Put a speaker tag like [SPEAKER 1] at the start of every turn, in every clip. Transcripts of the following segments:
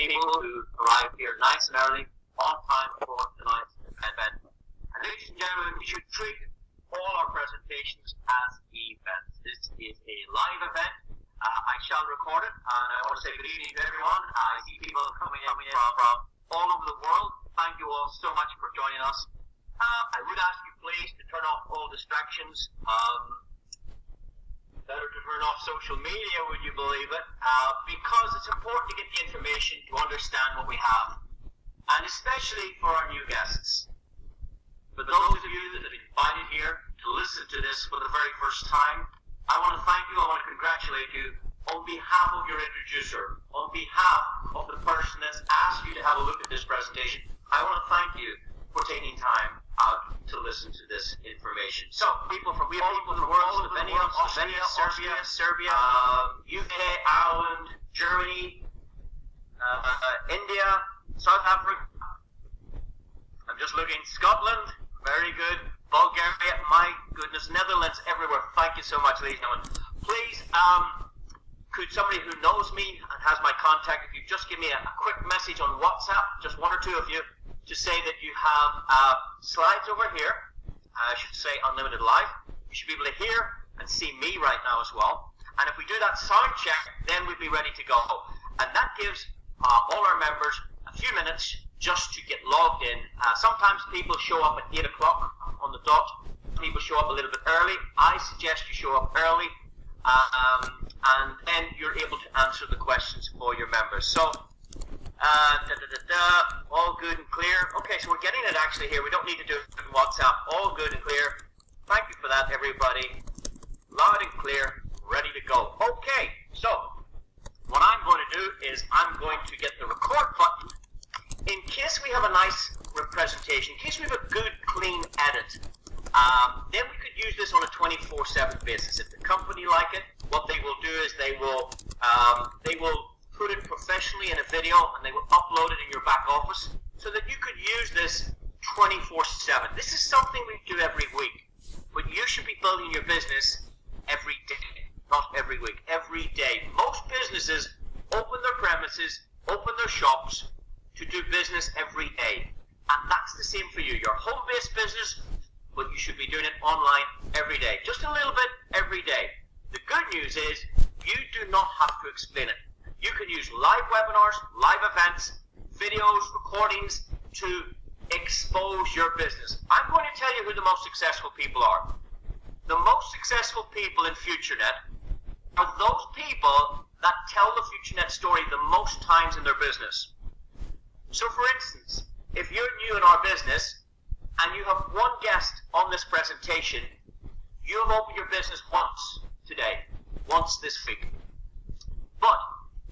[SPEAKER 1] people who arrived here nice and early, on time for tonight's event. And ladies and gentlemen, we should treat all our presentations as events. This is a live event. I shall record it, and I want to say good evening to everyone. I see people coming in from all over the world. Thank you all so much for joining us. I would ask you please to turn off all distractions. Better to turn off social media, would you believe it? Because it's important to get the information to understand what we have, and especially for our new guests. For those of you that have been invited here to listen to this for the very first time, I want to thank you, I want to congratulate you on behalf of your introducer, on behalf of the person that's asked you to have a look at this presentation. I want to thank you for taking time out to listen to this information. So, people from all over the world, Slovenia, Austria, Serbia, UK, Ireland, Germany, India, South Africa, I'm just looking, Scotland, very good, Bulgaria, my goodness, Netherlands, everywhere. Thank you so much, ladies and gentlemen. Please, could somebody who knows me and has my contact, if you just give me a quick message on WhatsApp, just one or two of you, to say that you have slides over here. I should say unlimited live. You should be able to hear and see me right now as well. And if we do that sound check, then we'll be ready to go. And that gives all our members a few minutes just to get logged in. Sometimes people show up at 8 o'clock on the dot. People show up a little bit early. I suggest you show up early, and then you're able to answer the questions for your members. So, all good and clear. Okay, so we're getting it actually here. We don't need to do it in WhatsApp. All good and clear. Thank you for that, everybody. Loud and clear, ready to go. Okay, so what I'm going to do is I'm going to get the record button in case we have a nice presentation, in case we have a good, clean edit. Then we could use this on a 24/7 basis. If the company like it, what they will do is they will put it professionally in a video, and they will upload it in your back office so that you could use this 24/7. This is something we do every week, but you should be building your business every day, not every week, every day. Most businesses open their premises, open their shops to do business every day, and that's the same for you. Your home-based business, but you should be doing it online every day, just a little bit every day. The good news is you do not have to explain it. You can use live webinars, live events, videos, recordings to expose your business. I'm going to tell you who the most successful people are. The most successful people in FutureNet are those people that tell the FutureNet story the most times in their business. So for instance, if you're new in our business and you have one guest on this presentation, you have opened your business once today, once this week. But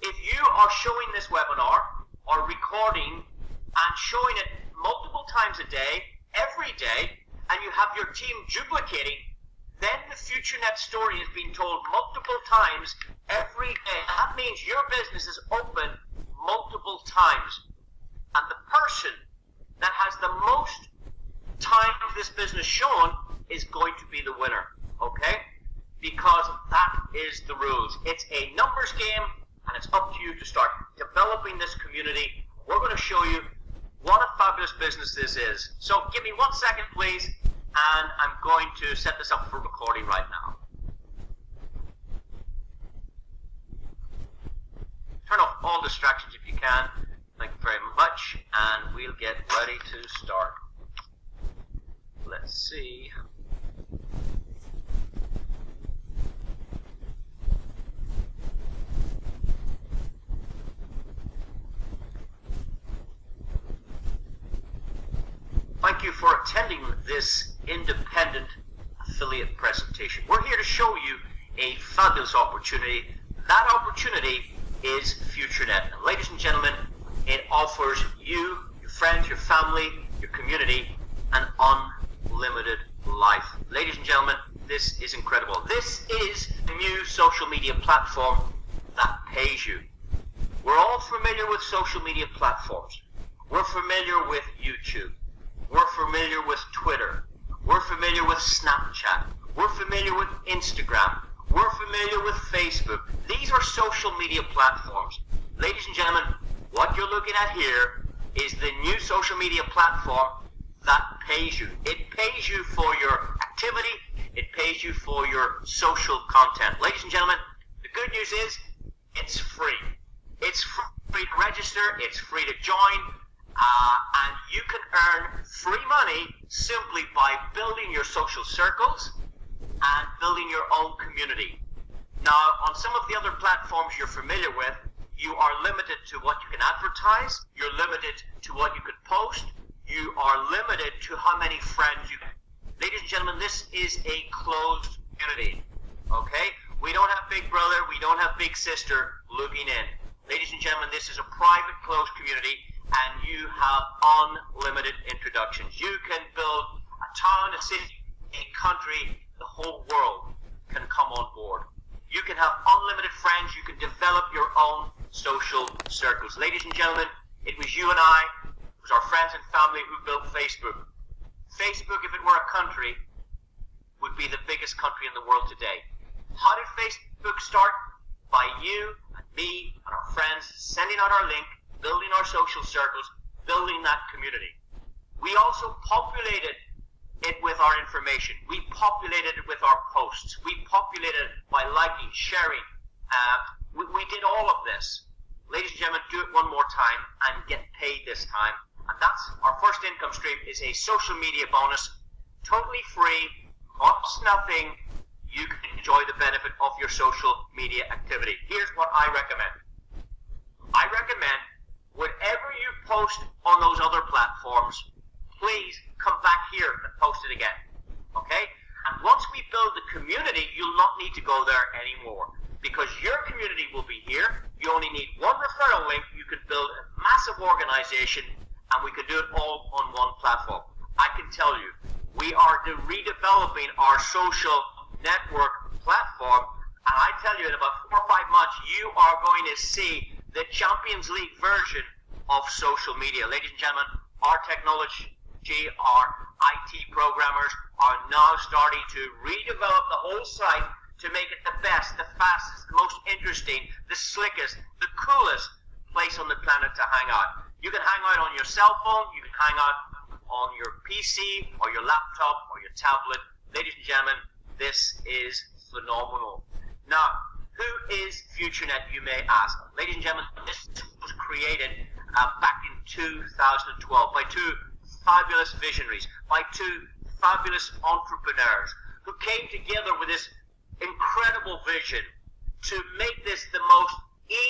[SPEAKER 1] if you are showing this webinar or recording and showing it multiple times a day, every day, and you have your team duplicating, then the FutureNet story is being told multiple times every day. That means your business is open multiple times. And the person that has the most time of this business shown is going to be the winner, okay? Because that is the rules. It's a numbers game, and it's up to you to start developing this community. We're going to show you what a fabulous business this is. So give me 1 second, please, and I'm going to set this up for recording right now. Turn off all distractions if you can. Thank you very much, and we'll get ready to start. Let's see. Thank you for attending this independent affiliate presentation. We're here to show you a fabulous opportunity. That opportunity is FutureNet. And ladies and gentlemen, it offers you, your friends, your family, your community, an unlimited life. Ladies and gentlemen, this is incredible. This is the new social media platform that pays you. We're all familiar with social media platforms. We're familiar with YouTube. We're familiar with Twitter. We're familiar with Snapchat. We're familiar with Instagram. We're familiar with Facebook. These are social media platforms. Ladies and gentlemen, What you're looking at here is the new social media platform that pays you. It pays you for your activity. It pays you for your social content. Ladies and gentlemen, the good news is it's free. It's free to register. It's free to join. And you can earn free money simply by building your social circles and building your own community. Now, on some of the other platforms you're familiar with, you are limited to what you can advertise. You're limited to what you can post. You are limited to how many friends you can. Ladies and gentlemen, this is a closed community, okay? We don't have Big Brother. We don't have Big Sister looking in. Ladies and gentlemen, this is a private, closed community, and you have unlimited introductions. You can build a town, a city, a country, the whole world can come on board. You can have unlimited friends. You can develop your own social circles. Ladies and gentlemen, it was you and I, it was our friends and family who built Facebook. Facebook, if it were a country, would be the biggest country in the world today. How did Facebook start? By you and me and our friends sending out our link, building our social circles, building that community. We also populated it with our information. We populated it with our posts. We populated it by liking, sharing. We did all of this. Ladies and gentlemen, do it one more time and get paid this time. And that's our first income stream, is a social media bonus, totally free, costs nothing. You can enjoy the benefit of your social media activity. Here's what I recommend. I recommend whatever you post on those other platforms, please come back here and post it again. Okay? And once we build the community, you'll not need to go there anymore, because your community will be here. You only need one referral link. You can build a massive organization, and we can do it all on one platform. I can tell you, we are redeveloping our social network platform, and I tell you, in about 4 or 5 months, you are going to see the Champions League version of social media. Ladies and gentlemen, our technology, our IT programmers are now starting to redevelop the whole site to make it the best, the fastest, the most interesting, the slickest, the coolest place on the planet to hang out. You can hang out on your cell phone, you can hang out on your PC or your laptop or your tablet. Ladies and gentlemen, this is phenomenal. Now, who is FutureNet, you may ask? Ladies and gentlemen, this was created back in 2012 by two fabulous visionaries, by two fabulous entrepreneurs who came together with this incredible vision to make this the most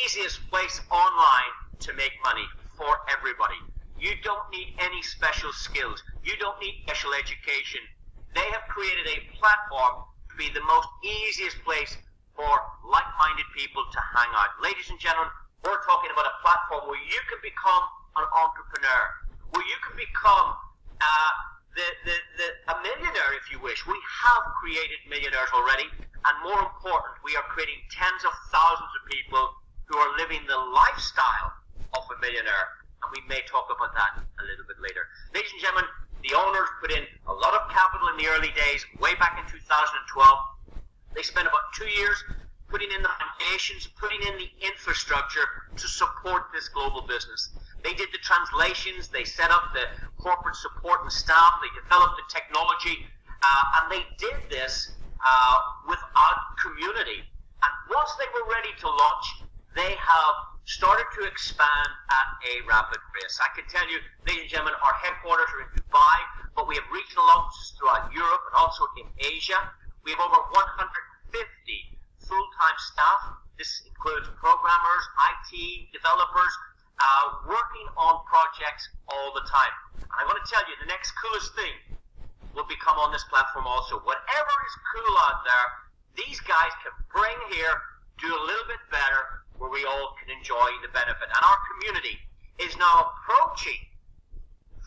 [SPEAKER 1] easiest place online to make money for everybody. You don't need any special skills. You don't need special education. They have created a platform to be the most easiest place for like-minded people to hang out. Ladies and gentlemen, we're talking about a platform where you can become an entrepreneur, where you can become a millionaire if you wish. We have created millionaires already, and more important, we are creating tens of thousands of people who are living the lifestyle of a millionaire, and we may talk about that a little bit later. Ladies and gentlemen, the owners put in a lot of capital in the early days, way back in 2012. They spent about 2 years putting in the foundations, putting in the infrastructure to support this global business. They did the translations, they set up the corporate support and staff, they developed the technology, and they did this without community. And once they were ready to launch, they have started to expand at a rapid pace. I can tell you, ladies and gentlemen, our headquarters are in Dubai, but we have regional offices throughout Europe and also in Asia. We have over 150 full-time staff. This includes programmers, IT, developers, working on projects all the time. And I want to tell you, the next coolest thing will become on this platform also. Whatever is cool out there, these guys can bring here, do a little bit better, where we all can enjoy the benefit. And our community is now approaching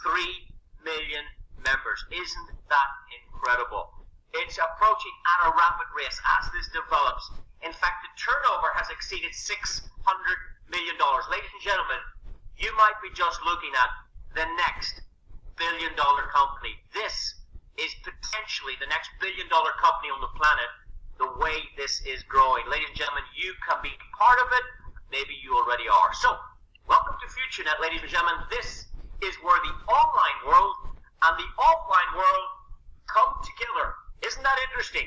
[SPEAKER 1] 3 million members. Isn't that incredible? It's approaching at a rapid race as this develops. In fact, the turnover has exceeded $600 million. Ladies and gentlemen, you might be just looking at the next billion-dollar company. This is potentially the next billion-dollar company on the planet, the way this is growing. Ladies and gentlemen, you can be part of it. Maybe you already are. So, Welcome to FutureNet, ladies and gentlemen. This is where the online world and the offline world come together. Isn't that interesting?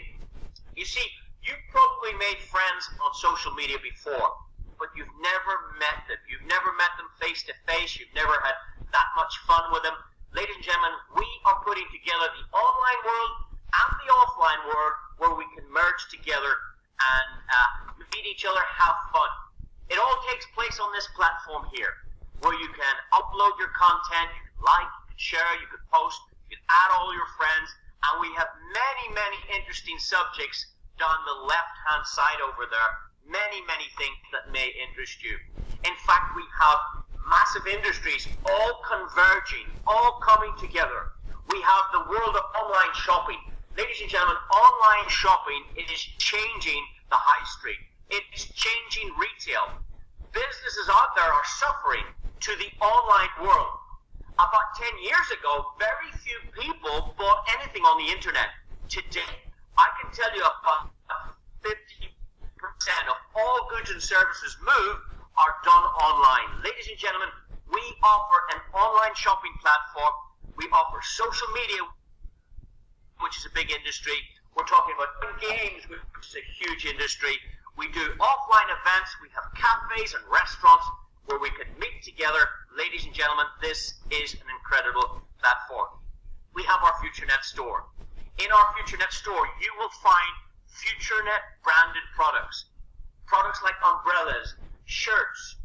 [SPEAKER 1] You see, you've probably made friends on social media before, but you've never met them. You've never met them face to face. You've never had that much fun with them. Ladies and gentlemen, we are putting together the online world and the offline world where we can merge together and meet each other, have fun. It all takes place on this platform here, where you can upload your content, you can like, you can share, you can post, you can add all your friends, and we have many, many interesting subjects down the left-hand side over there. Many, many things that may interest you. In fact, we have massive industries all converging, all coming together. We have the world of online shopping. Ladies and gentlemen, online shopping, it is changing the high street. It is changing retail. Businesses out there are suffering to the online world. About 10 years ago, very few people bought anything on the internet. Today, I can tell you about 50% of all goods and services moved are done online. Ladies and gentlemen, we offer an online shopping platform. We offer social media, which is a big industry. We're talking about games, which is a huge industry. We do offline events. We have cafes and restaurants where we can meet together. Ladies and gentlemen, this is an incredible platform. We have our FutureNet store. In our FutureNet store, you will find FutureNet branded products. Products like umbrellas, shirts,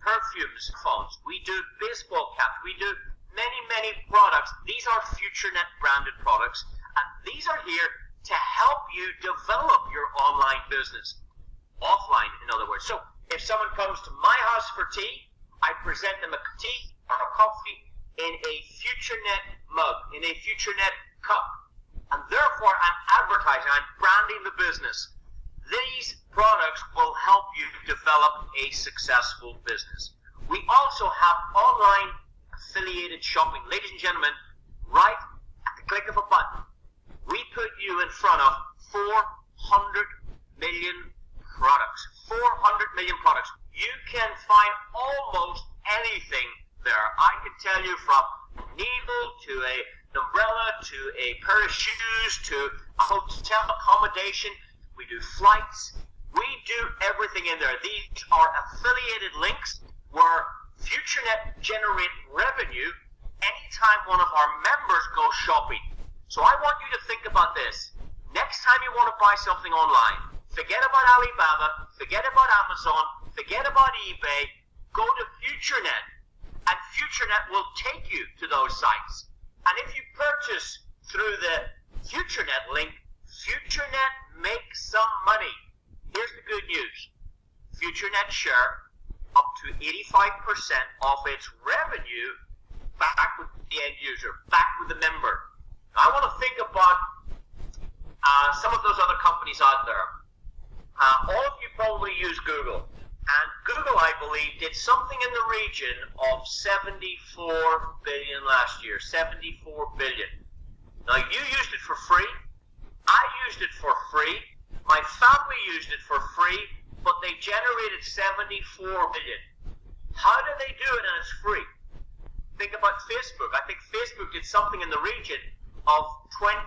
[SPEAKER 1] perfumes, phones. We do baseball caps. We do many, many products. These are FutureNet branded products, and these are here to help you develop your online business. Offline, in other words. So if someone comes to my house for tea, I present them a tea or a coffee in a FutureNet mug, in a FutureNet cup. And therefore, I'm advertising, I'm branding the business. These products will help you develop a successful business. We also have online affiliated shopping. Ladies and gentlemen, right at the click of a button, we put you in front of 400 million products. 400 million products. You can find almost anything there. I can tell you from a needle to an umbrella to a pair of shoes to a hotel accommodation. We do flights. We do everything in there. These are affiliated links where FutureNet generate revenue anytime one of our members goes shopping. So I want you to think about this. Next time you want to buy something online, forget about Alibaba, forget about Amazon, forget about eBay, go to FutureNet, and FutureNet will take you to those sites. And if you purchase through the FutureNet link, FutureNet makes some money. Here's the good news. FutureNet share up to 85% of its revenue back with the end user, back with the member. Now, I want to think about some of those other companies out there. All of you probably use Google. And Google, I believe, did something in the region of 74 billion last year. 74 billion. Now, you used it for free. I used it for free. My family used it for free. But they generated 74 billion. How did they do it and it's free? Think about Facebook. I think Facebook did something in the region of 27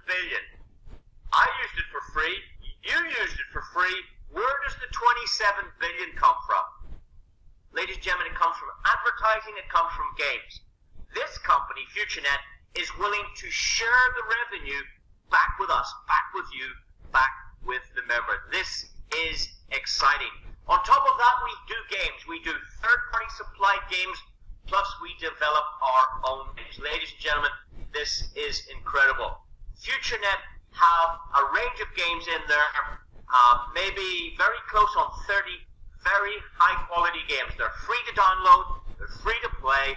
[SPEAKER 1] billion. I used it for free. You used it for free. Where does the 27 billion come from? Ladies and gentlemen, it comes from advertising, it comes from games. This company, FutureNet, is willing to share the revenue back with us, back with you, back with the member. This is exciting. On top of that, we do games. We do third-party supplied games, plus we develop our own games. Ladies and gentlemen, this is incredible. FutureNet have a range of games in there, maybe very close on 30 very high-quality games. They're free to download, they're free to play,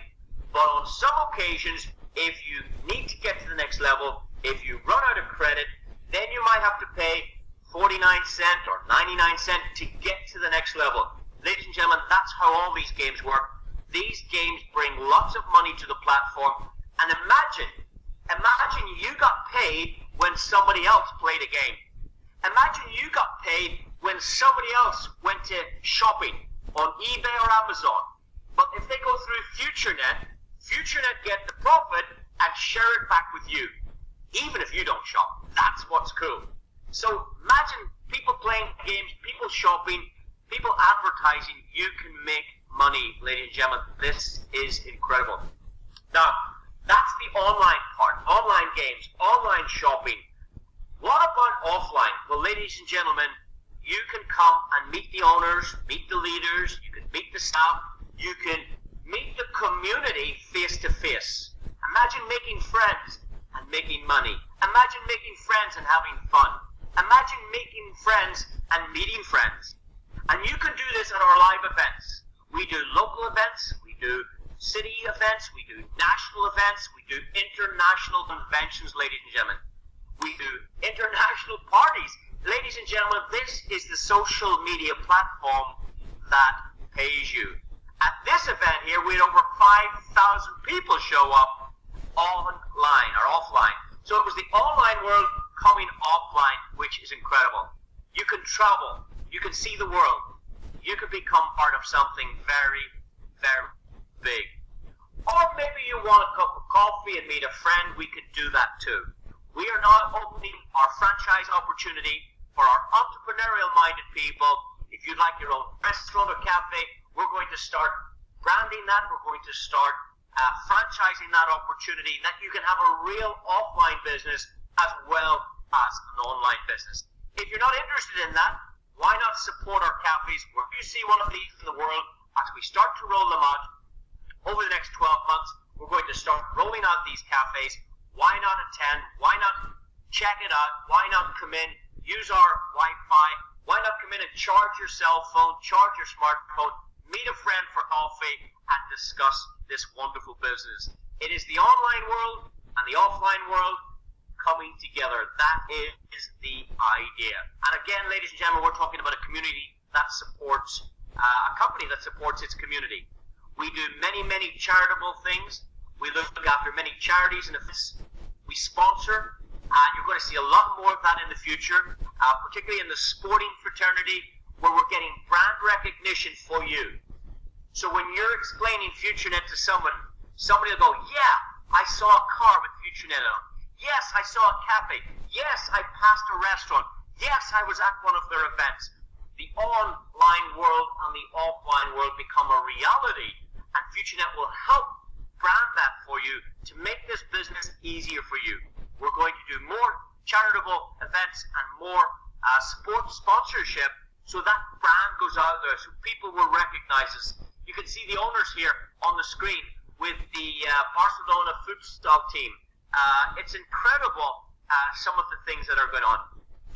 [SPEAKER 1] but on some occasions, if you need to get to the next level, if you run out of credit, then you might have to pay 49 cents or 99 cents to get to the next level. Ladies and gentlemen, that's how all these games work. These games bring lots of money to the platform, and imagine you got paid when somebody else played a game. Imagine you got paid when somebody else went to shopping on eBay or Amazon. But if they go through futurenet, futurenet get the profit and share it back with you, even if you don't shop. That's what's cool. So imagine people playing games, people shopping, people advertising. You can make money, ladies and gentlemen. This is incredible. Now, that's the online part, online games, online shopping. What about offline? Well, ladies and gentlemen, you can come and meet the owners, meet the leaders, you can meet the staff, you can meet the community face to face. Imagine making friends and making money. Imagine making friends and having fun. Imagine making friends and meeting friends. And you can do this at our live events. We do local events, we do city events, we do national events, we do international conventions, ladies and gentlemen. We do international parties. Ladies and gentlemen, this is the social media platform that pays you. At this event here, we had over 5,000 people show up online or offline. So it was the online world coming offline, which is incredible. You can travel. You can see the world. You can become part of something very, very big. Or maybe you want a cup of coffee and meet a friend. We could do that too. We are now opening our franchise opportunity for our entrepreneurial-minded people. If you'd like your own restaurant or cafe, we're going to start branding that. We're going to start franchising that opportunity, that you can have a real offline business as well as an online business. If you're not interested in that, why not support our cafes? Where you see one of these in the world, as we start to roll them out over the next 12 months, we're going to start rolling out these cafes. Why not attend? Why not check it out? Why not come in, use our Wi-Fi? Why not come in and charge your cell phone, charge your smartphone, meet a friend for coffee, and discuss this wonderful business? It is the online world and the offline world coming together. That is the idea. And again, ladies and gentlemen, we're talking about a community that supports, a company that supports its community. We do many, many charitable things. We look after many charities and events. We sponsor, and you're going to see a lot more of that in the future, particularly in the sporting fraternity, where we're getting brand recognition for you. So when you're explaining FutureNet to someone, somebody will go, yeah, I saw a car with FutureNet on. Yes, I saw a cafe. Yes, I passed a restaurant. Yes, I was at one of their events. The online world and the offline world become a reality, and FutureNet will help brand that for you to make this business easier for you. We're going to do more charitable events and more sports sponsorship, so that brand goes out there, so people will recognize us. You can see the owners here on the screen with the Barcelona futsal team. It's incredible some of the things that are going on.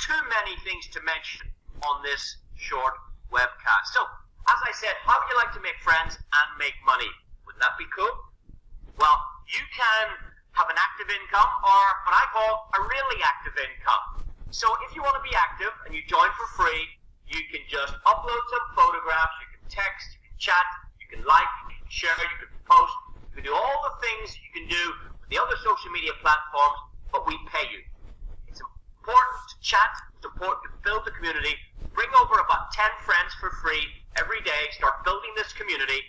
[SPEAKER 1] Too many things to mention on this short webcast. So, as I said, how would you like to make friends and make money? Wouldn't that be cool? Well, you can have an active income, or what I call a really active income. So if you want to be active and you join for free, you can just upload some photographs, you can text, you can chat, you can like, you can share, you can post, you can do all the things you can do with the other social media platforms, but we pay you. It's important to chat, it's important to build the community, bring over about 10 friends for free every day, start building this community.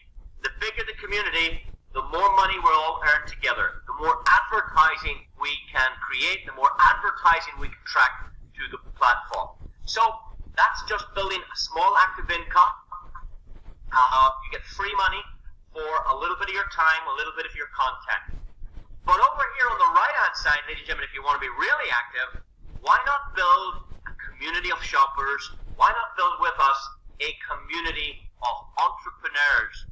[SPEAKER 1] The bigger the community, the more money we'll all earn together. The more advertising we can create, the more advertising we can track to the platform. So that's just building a small active income. You get free money for a little bit of your time, a little bit of your content. But over here on the right-hand side, ladies and gentlemen, if you want to be really active, why not build a community of shoppers? Why not build with us a community of entrepreneurs?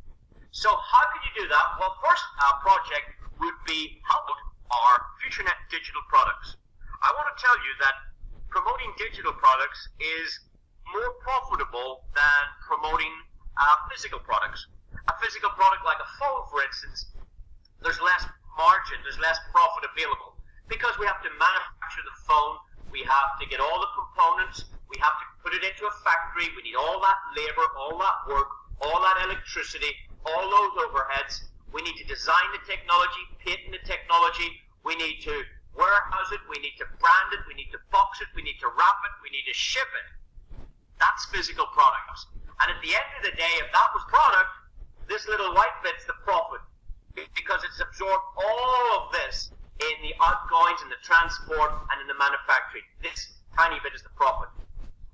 [SPEAKER 1] So how can you do that? Well, first project would be how our FutureNet digital products. I want to tell you that promoting digital products is more profitable than promoting physical products. A physical product like a phone, for instance, there's less margin, there's less profit available because we have to manufacture the phone, we have to get all the components, we have to put it into a factory, we need all that labor, all that work, all that electricity, all those overheads. We need to design the technology, patent the technology, we need to warehouse it, we need to brand it, we need to box it, we need to wrap it, we need to ship it. That's physical products. And at the end of the day, if that was product, This little white bit's the profit because it's absorbed all of this in the outgoings, in the transport, and in the manufacturing. This tiny bit is the profit.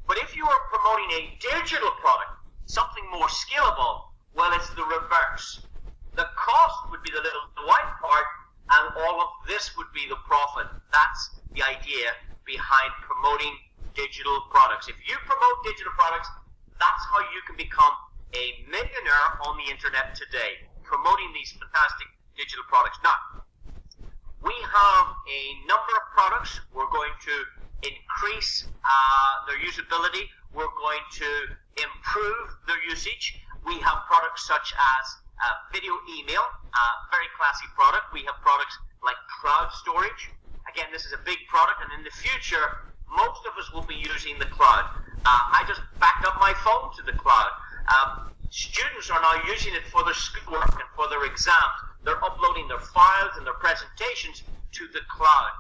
[SPEAKER 1] But if you are promoting a digital product, something more scalable, well, it's the reverse. The cost would be the little white part, and all of this would be the profit. That's the idea behind promoting digital products. If you promote digital products, that's how you can become a millionaire on the internet today, promoting these fantastic digital products. Now, we have a number of products. We're going to increase their usability. We're going to improve their usage. We have products such as video email, very classy product. We have products like cloud storage. Again, this is a big product, and in the future, most of us will be using the cloud. I just backed up my phone to the cloud. Students are now using it for their schoolwork and for their exams. They're uploading their files and their presentations to the cloud.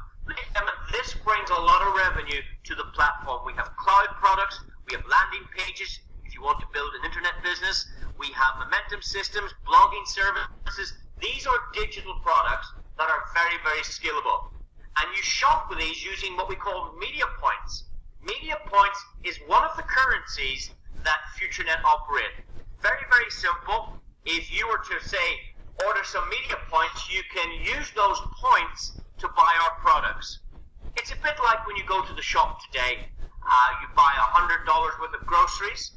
[SPEAKER 1] This brings a lot of revenue to the platform. We have cloud products. We have landing pages if you want to build an internet business. We have momentum systems, blogging services. These are digital products that are very, very scalable. And you shop with these using what we call media points. Media points is one of the currencies that FutureNet operate. Very, very simple. If you were to say, order some media points, you can use those points to buy our products. It's a bit like when you go to the shop today, you buy $100 worth of groceries.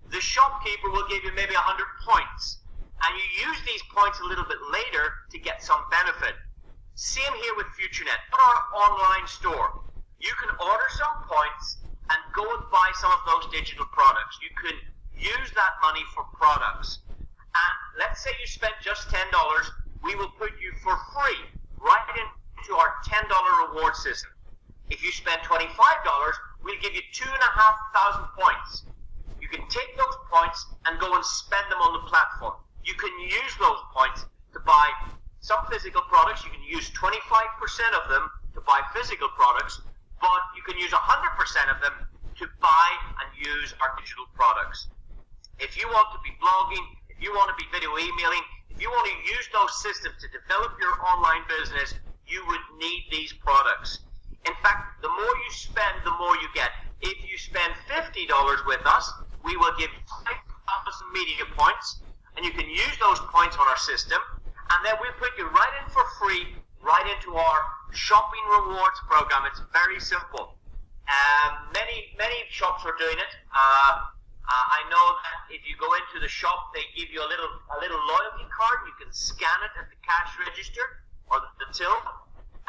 [SPEAKER 1] The shopkeeper will give you maybe 100 points, and you use these points a little bit later to get some benefit. Same here with FutureNet. On our online store, you can order some points and go and buy some of those digital products. You can use that money for products. And let's say you spent just $10, we will put you for free right into our $10 reward system. If you spend $25, we'll give you 2,500 points. You can take those points and go and spend them on the platform. You can use those points to buy some physical products. You can use 25% of them to buy physical products, but you can use 100% of them to buy and use our digital products. If you want to be blogging, if you want to be video emailing, if you want to use those systems to develop your online business, you would need these products. In fact, the more you spend, the more you get. If you spend $50 with us, we will give you 5,000 media points, and you can use those points on our system, and then we'll put you right in for free, right into our shopping rewards program. It's very simple. Many shops are doing it. I know that if you go into the shop, they give you a little loyalty card. You can scan it at the cash register or the till.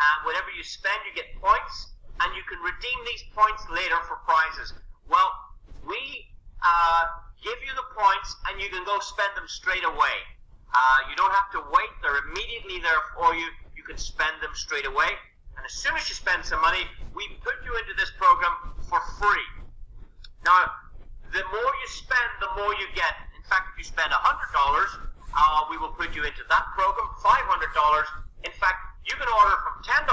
[SPEAKER 1] And whatever you spend, you get points, and you can redeem these points later for prizes. Well, we give you the points, and you can go spend them straight away. You don't have to wait. They're immediately there for you. You can spend them straight away. And as soon as you spend some money, we put you into this program for free. Now, the more you spend, the more you get. In fact, if you spend $100, we will put you into that program. $500. In fact, you can order from $10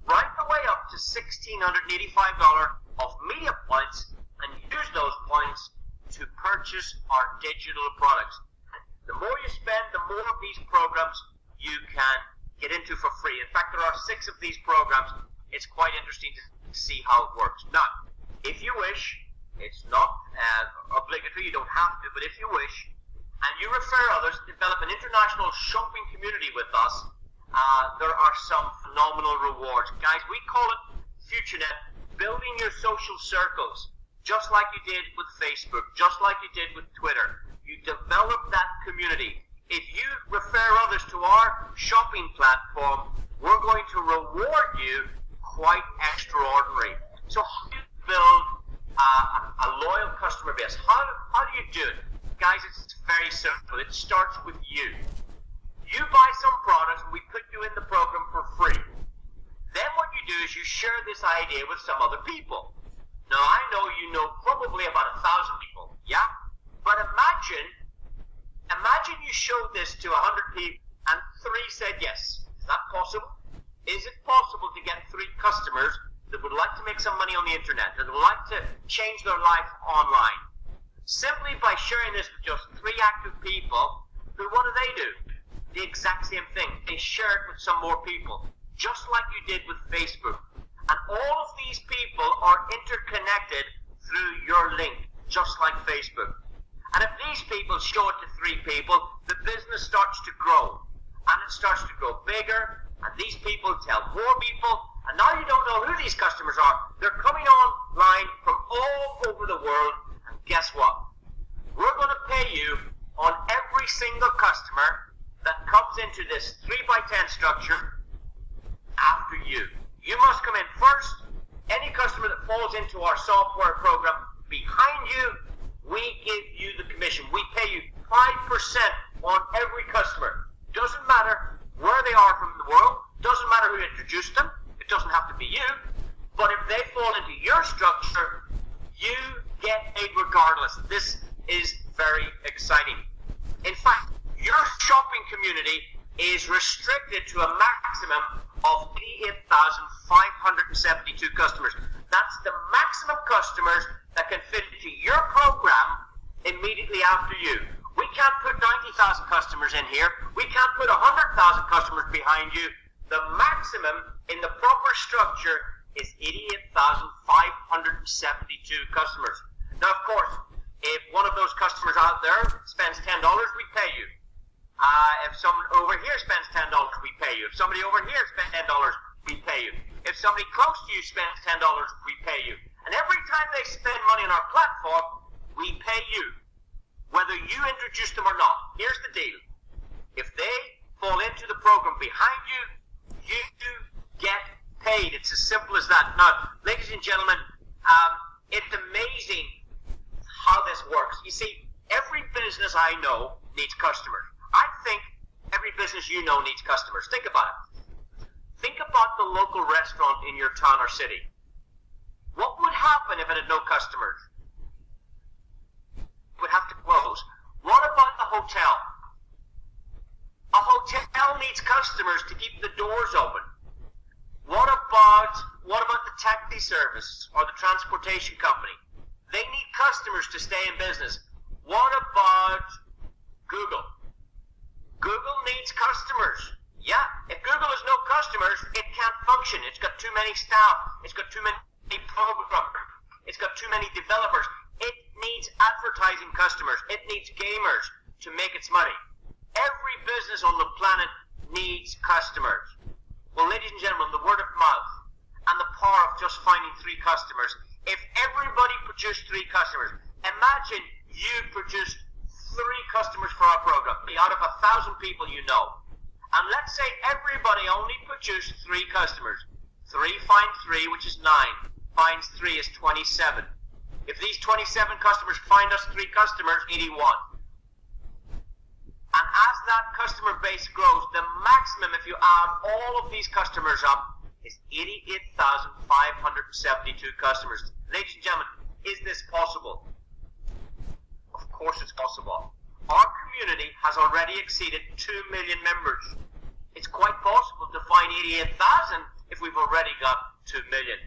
[SPEAKER 1] right the way up to $1,685 of media points and use those points to purchase our digital products. The more you spend, the more of these programs you can get into for free. In fact, there are 6 of these programs. It's quite interesting to see how it works. Now, if you wish, it's not obligatory, you don't have to, but if you wish, and you refer others, develop an international shopping community with us, there are some phenomenal rewards. Guys, we call it FutureNet, building your social circles, just like you did with Facebook, just like you did with Twitter. You develop that community. If you refer others to our shopping platform, we're going to reward you quite extraordinary. So how do you build a loyal customer base? How do you do it? Guys, it's very simple. It starts with you. You buy some products and we put you in the program for free. Then what you do is you share this idea with some other people. Now, I know you know probably about 1,000 people, yeah? But imagine you showed this to 100 people and 3 said yes. Is that possible? Is it possible to get 3 customers that would like to make some money on the internet, that would like to change their life online? Simply by sharing this with just 3 active people, But what do? The exact same thing. They share it with some more people, just like you did with Facebook. And all of these people are interconnected through your link, just like Facebook. And if these people show it to 3 people, the business starts to grow. And it starts to grow bigger, and these people tell more people, and now you don't know who these customers are. They're coming online from all over the world, and guess what? We're going to pay you on every single customer that comes into this 3x10 structure after you. You must come in first. Any customer that falls into our software program behind you, we give you the commission. We pay you 5% on every customer. Doesn't matter where they are from the world. Doesn't matter who introduced them. It doesn't have to be you. But if they fall into your structure, you get paid regardless. This is very exciting. In fact, your shopping community is restricted to a maximum of 88,572 customers. That's the maximum customers that can fit into your program immediately after you. We can't put 90,000 customers in here. We can't put 100,000 customers behind you. The maximum in the proper structure is 88,572 customers. Now, of course, if one of those customers out there spends $10, we pay you. If someone over here spends $10, we pay you. If somebody over here spends $10, we pay you. If somebody close to you spends $10, we pay you. And every time they spend money on our platform, we pay you, whether you introduce them or not. Here's the deal. If they fall into the program behind you, you get paid. It's as simple as that. Now, ladies and gentlemen, it's amazing how this works. You see, every business I know needs customers. I think every business you know needs customers. Think about it. Think about the local restaurant in your town or city. What would happen if it had no customers? It would have to close. What about the hotel? A hotel needs customers to keep the doors open. What about the taxi service or the transportation company? They need customers to stay in business. What about Google? Google needs customers. Yeah, if Google has no customers, it can't function. It's got too many staff. It's got too many programmers. It's got too many developers. It needs advertising customers. It needs gamers to make its money. Every business on the planet needs customers. Well, ladies and gentlemen, the word of mouth and the power of just finding 3 customers. If everybody produced 3 customers, imagine you produced 3 customers for our program out of 1,000 people you know. And let's say everybody only produced 3 customers. 3 finds 3, which is 9. Finds 3 is 27. If these 27 customers find us 3 customers, 81. And as that customer base grows, the maximum, if you add all of these customers up, is 88,572 customers. Ladies and gentlemen, is this possible? Of course it's possible. Our community has already exceeded 2 million members. It's quite possible to find 88,000 if we've already got 2 million.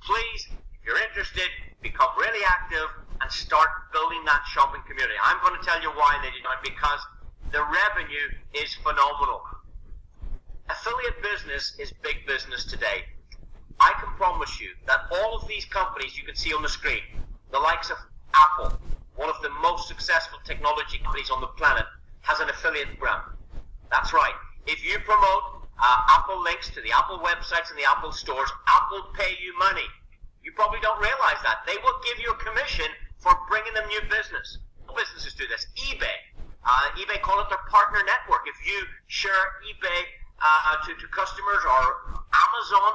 [SPEAKER 1] Please, if you're interested, become really active and start building that shopping community. I'm going to tell you why, ladies and gentlemen, because the revenue is phenomenal. Affiliate business is big business today. I can promise you that all of these companies you can see on the screen, the likes of Apple, one of the most successful technology companies on the planet, has an affiliate program. That's right. If you promote Apple links to the Apple websites and the Apple stores, Apple pay you money. You probably don't realize that. They will give you a commission for bringing them new business. Businesses do this. eBay call it their partner network. If you share eBay to customers or Amazon,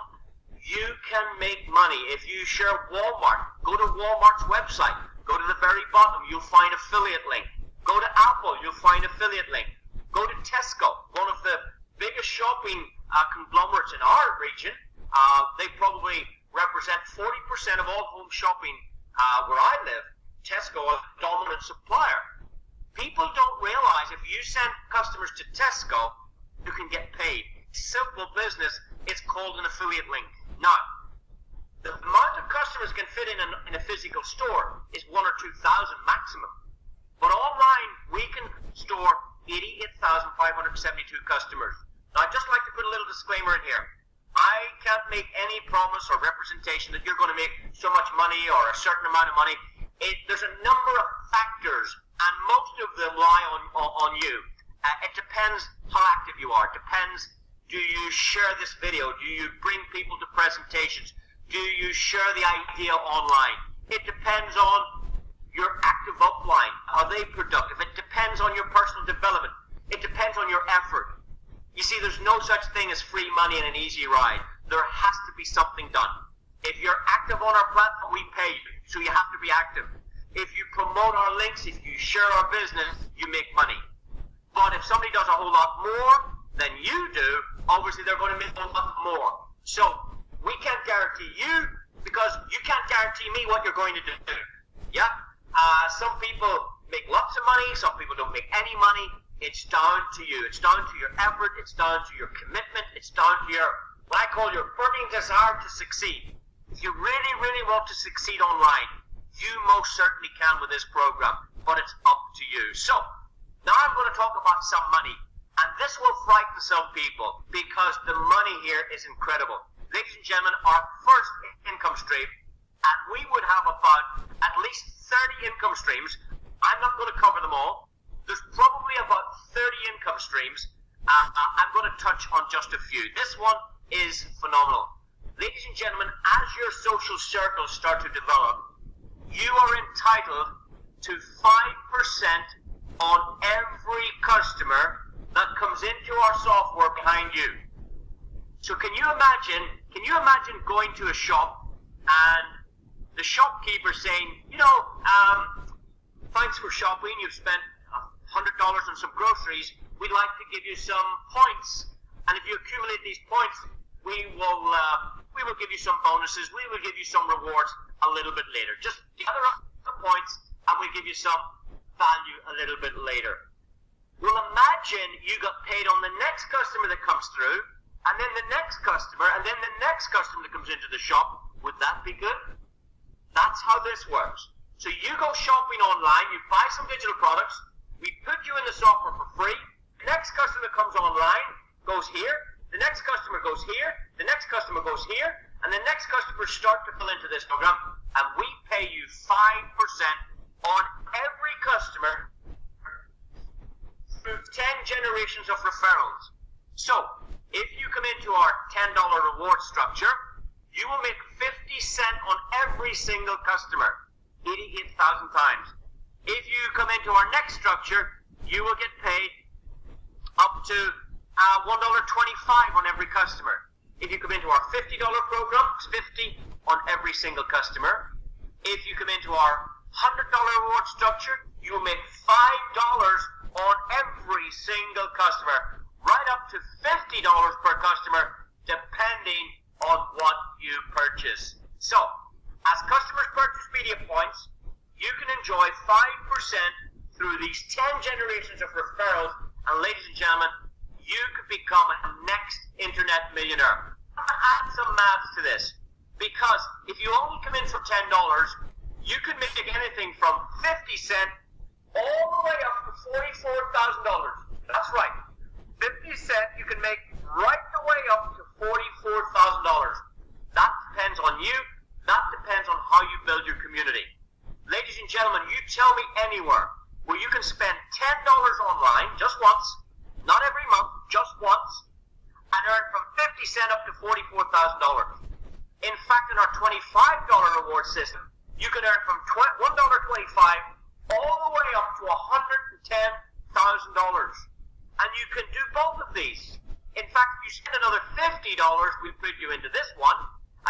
[SPEAKER 1] you can make money. If you share Walmart, go to Walmart's website. Go to the very bottom, you'll find affiliate link. Go to Apple, you'll find affiliate link. Go to Tesco, one of the biggest shopping conglomerates in our region. They probably represent 40% of all home shopping where I live. Tesco is a dominant supplier. People don't realize if you send customers to Tesco, you can get paid. Simple business, it's called an affiliate link. Now, the amount of customers can fit in a physical store is 1,000 or 2,000 maximum. But online, we can store 88,572 customers. Now, I'd just like to put a little disclaimer in here. I can't make any promise or representation that you're going to make so much money or a certain amount of money. There's a number of factors, and most of them lie on you. It depends how active you are. It depends, do you share this video? Do you bring people to presentations? Do you share the idea online? It depends on your active upline. Are they productive? It depends on your personal development. It depends on your effort. You see, there's no such thing as free money and an easy ride. There has to be something done. If you're active on our platform, we pay you, so you have to be active. If you promote our links, if you share our business, you make money. But if somebody does a whole lot more than you do, obviously they're going to make a lot more. So we can't guarantee you, because you can't guarantee me what you're going to do. Yeah? Some people make lots of money, some people don't make any money. It's down to you. It's down to your effort. It's down to your commitment. It's down to your, what I call your burning desire to succeed. If you really, really want to succeed online, you most certainly can with this program, but it's up to you. So, now I'm going to talk about some money, and this will frighten some people because the money here is incredible. Ladies and gentlemen, our first income stream, and we would have about at least 30 income streams. I'm not going to cover them all. There's probably about 30 income streams. I'm going to touch on just a few. This one is phenomenal. Ladies and gentlemen, as your social circles start to develop, you are entitled to 5% on every customer that comes into our software behind you. So can you imagine going to a shop and the shopkeeper saying, thanks for shopping, you've spent $100 on some groceries, we'd like to give you some points. And if you accumulate these points, we will give you some bonuses, we will give you some rewards a little bit later. Just gather up the points and we'll give you some value a little bit later. Well, imagine you got paid on the next customer that comes through, and then the next customer, and then the next customer that comes into the shop. Would that be good? That's how this works. So you go shopping online, you buy some digital products, we put you in the software for free. The next customer that comes online goes here. The next customer goes here. The next customer goes here. And the next customers start to fill into this program. And we pay you 5% on every customer through 10 generations of referrals. So, if you come into our $10 reward structure, you will make 50 cents on every single customer, 88,000 times. If you come into our next structure, you will get paid up to $1.25 on every customer. If you come into our $50 program, it's 50 on every single customer. If you come into our $100 reward structure, you will make $5 on every single customer, right up to $50 per customer, depending on what you purchase. So, as customers purchase media points, you can enjoy 5% through these 10 generations of referrals, and ladies and gentlemen, you could become a next internet millionaire. I'm going to add some maths to this, because if you only come in for $10, you could make anything from 50 cents all the way up to $44,000. That's right. 50 cents you can make right the way up to $44,000. That depends on you. That depends on how you build your community. Ladies and gentlemen, you tell me anywhere where you can spend $10 online just once, not every month, just once, and earn from 50 cents up to $44,000. In fact, in our $25 reward system, you can earn from $1.25 all the way up to $110,000. And you can do both of these. In fact, if you spend another $50, we put you into this one,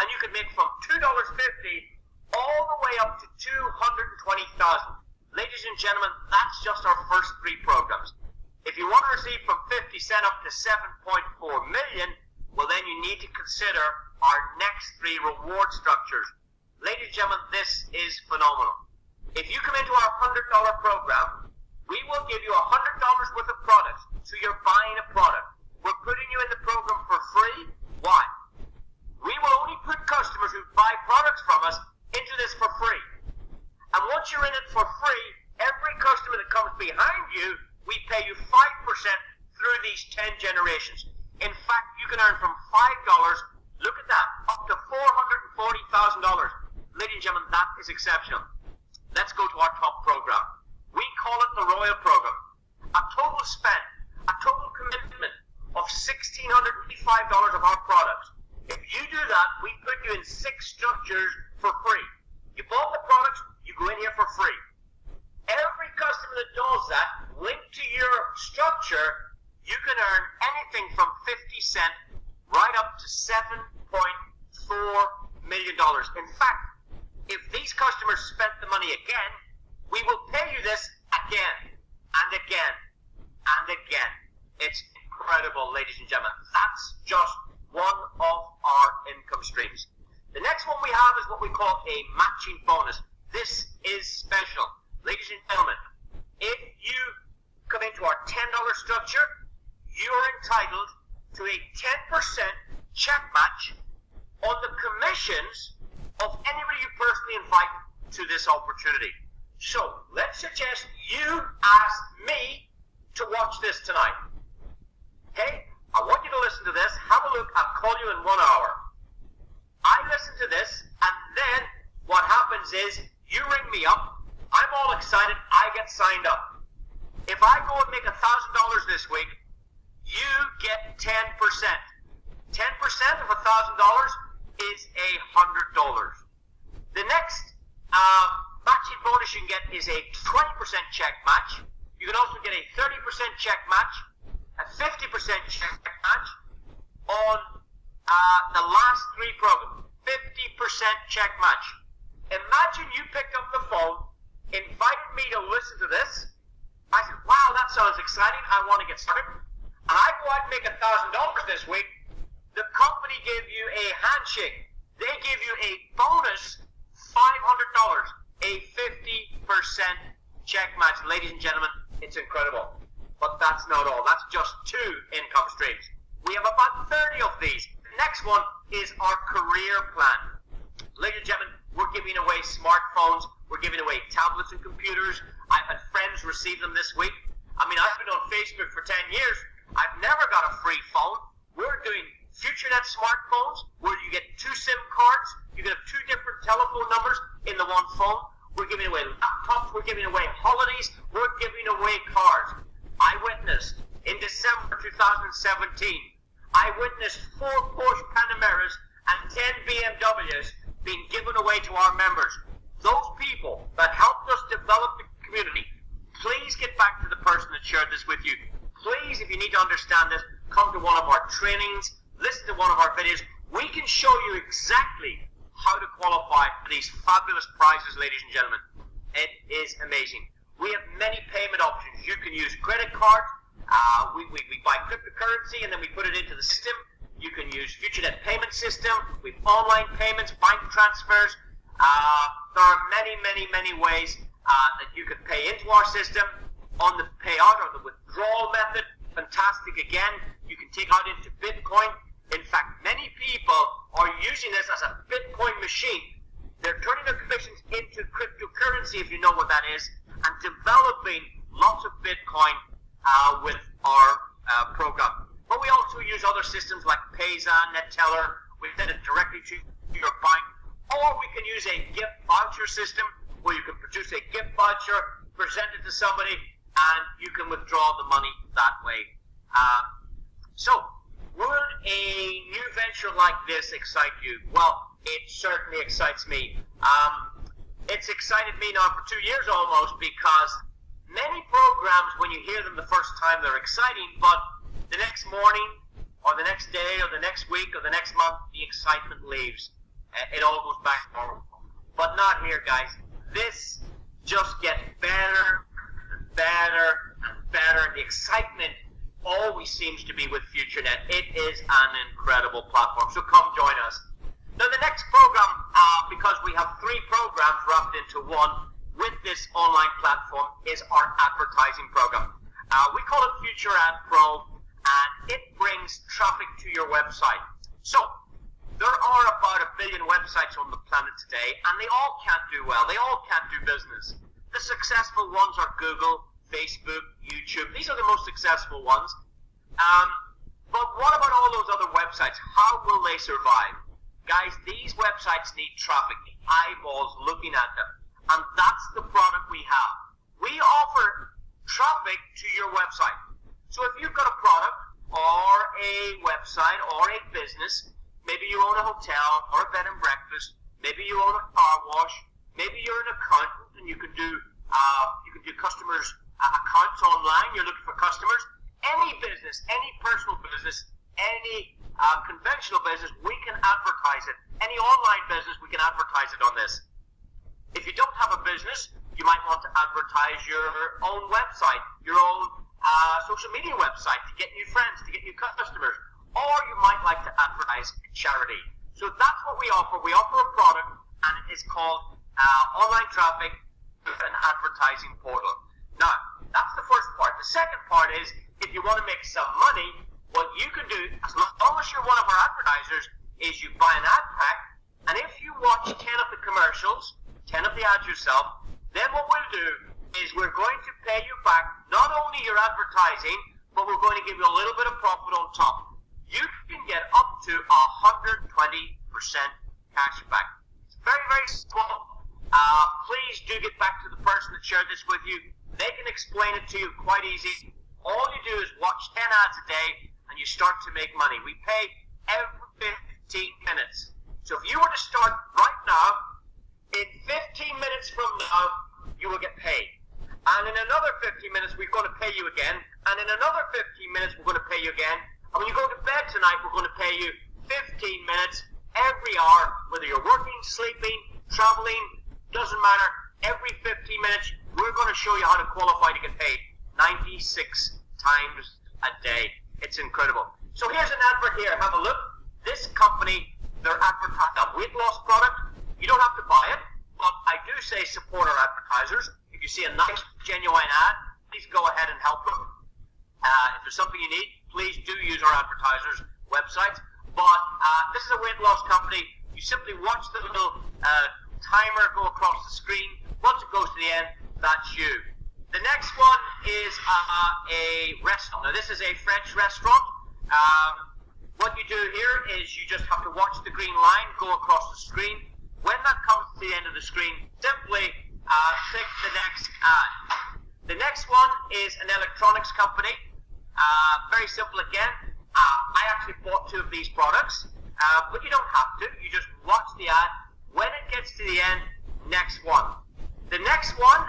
[SPEAKER 1] and you can make from $2.50 all the way up to $220,000. Ladies and gentlemen, that's just our first 3 programs. If you want to receive from 50 cents up to 7.4 million, well then you need to consider our next 3 reward structures. Ladies and gentlemen, this is phenomenal. If you come into our $100 program, we will give you $100 worth of products. So you're buying a product. We're putting you in the program for free. Why? We will only put customers who buy products from us into this for free. And once you're in it for free, every customer that comes behind you, we pay you 5% through these 10 generations. In fact, you can earn from $5, look at that, up to $440,000. Ladies and gentlemen, that is exceptional. Let's go to our top program. We call it the Royal Program. A total spend, a total commitment of $1,685 of our products. If you do that, we put you in 6 structures for free. You bought the products, you go in here for free. Every customer that does that, linked to your structure, you can earn anything from 50 cents right up to $7.4 million. In fact, if these customers spent the money again, we will pay you this again and again and again. It's incredible, ladies and gentlemen. That's just one of our income streams. The next one we have is what we call a matching bonus. This is special. Ladies and gentlemen, if you come into our $10 structure, you're entitled to a 10% check match on the commissions of anybody you personally invite to this opportunity. So, let's suggest you ask me to watch this tonight. Okay? I want you to listen to this. Have a look. I'll call you in 1 hour. I listen to this, and then what happens is you ring me up. I'm all excited. I get signed up. If I go and make $1,000 this week, you get 10%. 10% of $1,000 is $100. The next matching bonus you can get is a 20% check match. You can also get a 30% check match, a 50% check match on the last 3 programs. 50% check match. Imagine you picked up the phone, invited me to listen to this. I said, wow, that sounds exciting. I want to get started. And I go out and make $1,000 this week. The company gave you a handshake. They give you a bonus $500, a 50% check match. Ladies and gentlemen, it's incredible. But that's not all. That's just 2 income streams. We have about 30 of these. The next one is our career plan. Ladies and gentlemen, we're giving away smartphones. We're giving away tablets and computers. I've had friends receive them this week. I mean, I've been on Facebook for 10 years. I've never got a free phone. We're doing futurenet smartphones where you get 2 SIM cards. You can have 2 different telephone numbers in the one phone. We're giving away laptops. We're giving away holidays. We're giving away cars. I witnessed in December 2017, I witnessed 4 Porsche Panameras and 10 BMWs being given away to our members. Those people that helped us develop the community, please get back to the person that shared this with you. Please, if you need to understand this, come to one of our trainings, listen to one of our videos. We can show you exactly how to qualify for these fabulous prizes, ladies and gentlemen. It is amazing. We have many payment options. You can use credit cards. We buy cryptocurrency and then we put it into the system. You can use FutureNet payment system. We have online payments, bank transfers. There are many, many, many ways that you can pay into our system. On the payout or the withdrawal method, fantastic again. You can take out into Bitcoin. In fact, many people are using this as a Bitcoin machine. They're turning their commissions into cryptocurrency, if you know what that is, and developing lots of Bitcoin with our program. But we also use other systems like Payzan, Neteller. We send it directly to your bank. Or we can use a gift voucher system where you can produce a gift voucher, present it to somebody, and you can withdraw the money that way. So, would a new venture like this excite you? Well, it certainly excites me. It's excited me now for 2 years almost, because many programs, when you hear them the first time, they're exciting, but the next morning, or the next day, or the next week, or the next month, the excitement leaves. It all goes back to normal. But not here, guys. This just gets better and better and better. The excitement always seems to be with FutureNet. It is an incredible platform. So come join us. Now the next program, because we have 3 programs wrapped into one with this online platform, is our advertising program. We call it Future adpro, and it brings traffic to your website. So there are about 1 billion websites on the planet today, and they all can't do well. They all can't do business. The successful ones are Google, Facebook, YouTube. These are the most successful ones. But what about all those other websites? How will they survive? Guys, these websites need traffic, eyeballs looking at them. And that's the product we have. We offer traffic to your website. So if you've got a product or a website or a business, maybe you own a hotel or a bed and breakfast, maybe you own a car wash, maybe you're an accountant and you can do customers' accounts online, you're looking for customers. Any business, any personal business, any conventional business, we can advertise it. Any online business, we can advertise it on this. If you don't have a business, you might want to advertise your own website, your own social media website to get new friends, to get new customers. Or you might like to advertise charity. So that's what we offer. We offer a product, and it is called online traffic and advertising portal. Now, that's the first part. The second part is, if you want to make some money, what you can do, as long as you're one of our advertisers, is you buy an ad pack, and if you watch 10 of the commercials, 10 of the ads yourself, then what we'll do is we're going to pay you back not only your advertising, but we're going to give you a little bit of profit on top. You can get up to 120% cash back. It's very, very small. Please do get back to the person that shared this with you. They can explain it to you quite easy. All you do is watch 10 ads a day, and you start to make money. We pay every 15 minutes. So if you were to start right now, in 15 minutes from now, you will get paid. And in another 15 minutes, we're going to pay you again. And in another 15 minutes, we're going to pay you again. And when you go to bed tonight, we're going to pay you 15 minutes every hour, whether you're working, sleeping, traveling, doesn't matter. Every 15 minutes, we're going to show you how to qualify to get paid 96 times a day. It's incredible. So here's an advert here. Have a look. This company, they're advertising a weight loss product. You don't have to buy it, but I do say support our advertisers. If you see a nice, genuine ad, please go ahead and help them. If there's something you need, please do use our advertisers' websites. But this is a weight loss company. You simply watch the little timer go across the screen. Once it goes to the end, that's you. The next one is a restaurant. Now, this is a French restaurant. What you do here is you just have to watch the green line go across the screen. When that comes to the end of the screen, simply click the next ad. The next one is an electronics company. Very simple again. I actually bought 2 of these products, but you don't have to. You just watch the ad. When it gets to the end, next one. The next one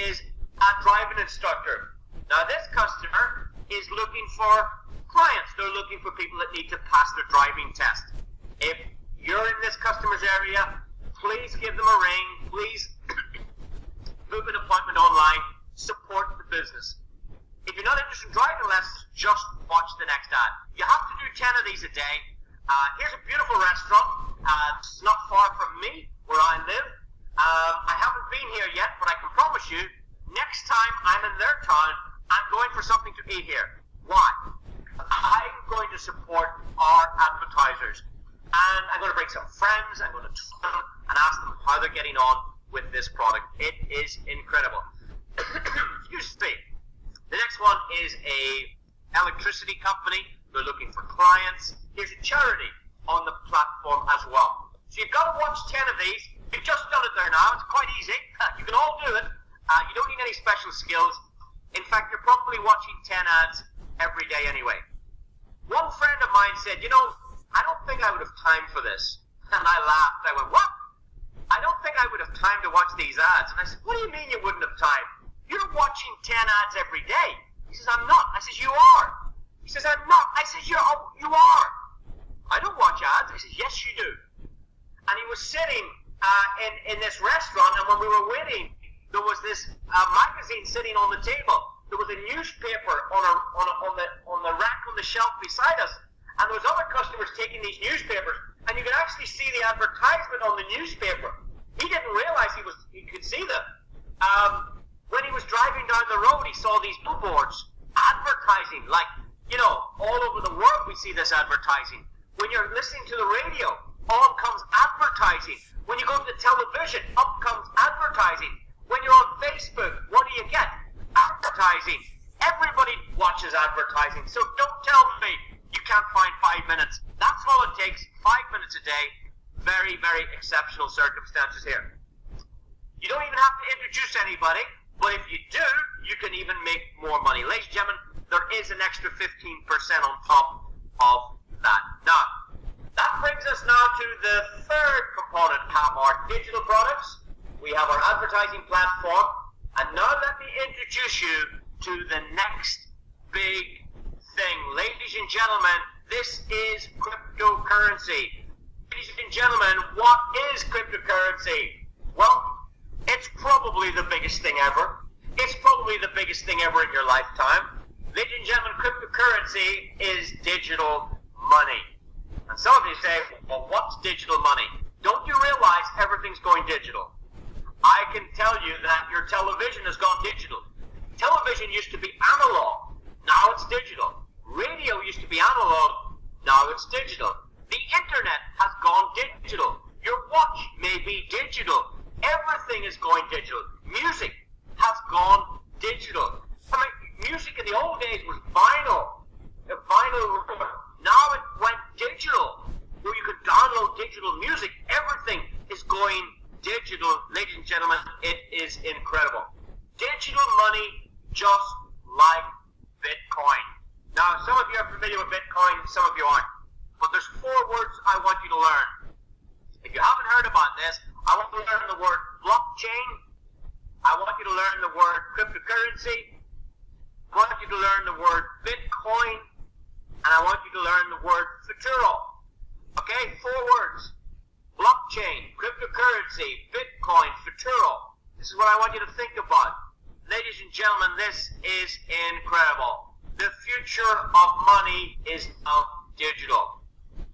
[SPEAKER 1] is a driving instructor. Now, this customer is looking for clients. They're looking for people that need to pass their driving test. If you're in this customer's area, please give them a ring. Please book an appointment online. Support the business. If you're not interested in driving lessons, just watch the next ad. You have to do 10 of these a day. Here's a beautiful restaurant. It's not far from me, where I live. I haven't been here yet, but I can promise you, next time I'm in their town, I'm going for something to eat here. Why? I'm going to support our advertisers. And I'm going to bring some friends. I'm going to talk to them and ask them how they're getting on with this product. It is incredible. Excuse me. The next one is a electricity company. They're looking for clients. Here's a charity on the platform as well. So you've got to watch 10 of these. You've just done it there now. It's quite easy. You can all do it. You don't need any special skills. In fact, you're probably watching 10 ads every day anyway. One friend of mine said, you know, I don't think I would have time for this. And I laughed. I went, what? I don't think I would have time to watch these ads. And I said, what do you mean you wouldn't have time? You're watching 10 ads every day. He says, I'm not. I says, you are. He says, I'm not. I says, you are. I don't watch ads. He says, yes, you do. And he was sitting in this restaurant, and when we were waiting, there was this magazine sitting on the table. There was a newspaper on the rack on the shelf beside us, and there was other customers taking these newspapers, and you could actually see the advertisement on the newspaper. He didn't realize he could see them. When he was driving down the road, he saw these billboards advertising, like, you know, all over the world we see this advertising. When you're listening to the radio, on comes advertising. When you go to the television, up comes advertising. When you're on Facebook, what do you get? exceptional circumstances here. You don't even have to introduce anybody, but if you do, you can even make more money. Ladies and gentlemen, there is an extra 15% on top of that. Now, that brings us now to the third component of our digital products. We have our advertising platform, and now let me introduce you to the next big thing. Ladies and gentlemen, this is cryptocurrency. Ladies and gentlemen, what is cryptocurrency? Well, it's probably the biggest thing ever. It's probably the biggest thing ever in your lifetime. Ladies and gentlemen, cryptocurrency is digital money. And some of you say, well, what's digital money? Don't you realize everything's going digital? I can tell you that your television has gone digital. Television used to be analog. Now it's digital. Radio used to be analog. Now it's digital. The internet has gone digital. Your watch may be digital. Everything is going digital. Music has gone digital. I mean, music in the old days was vinyl. The vinyl, now it went digital. Where you could download digital music. Everything is going digital. Ladies and gentlemen, it is incredible. Digital money just like Bitcoin. Now, some of you are familiar with Bitcoin, some of you aren't. But there's 4 words I want you to learn. If you haven't heard about this, I want you to learn the word blockchain. I want you to learn the word cryptocurrency. I want you to learn the word Bitcoin. And I want you to learn the word futuro. Okay, 4 words. Blockchain, cryptocurrency, Bitcoin, futuro. This is what I want you to think about. Ladies and gentlemen, this is incredible. The future of money is now digital.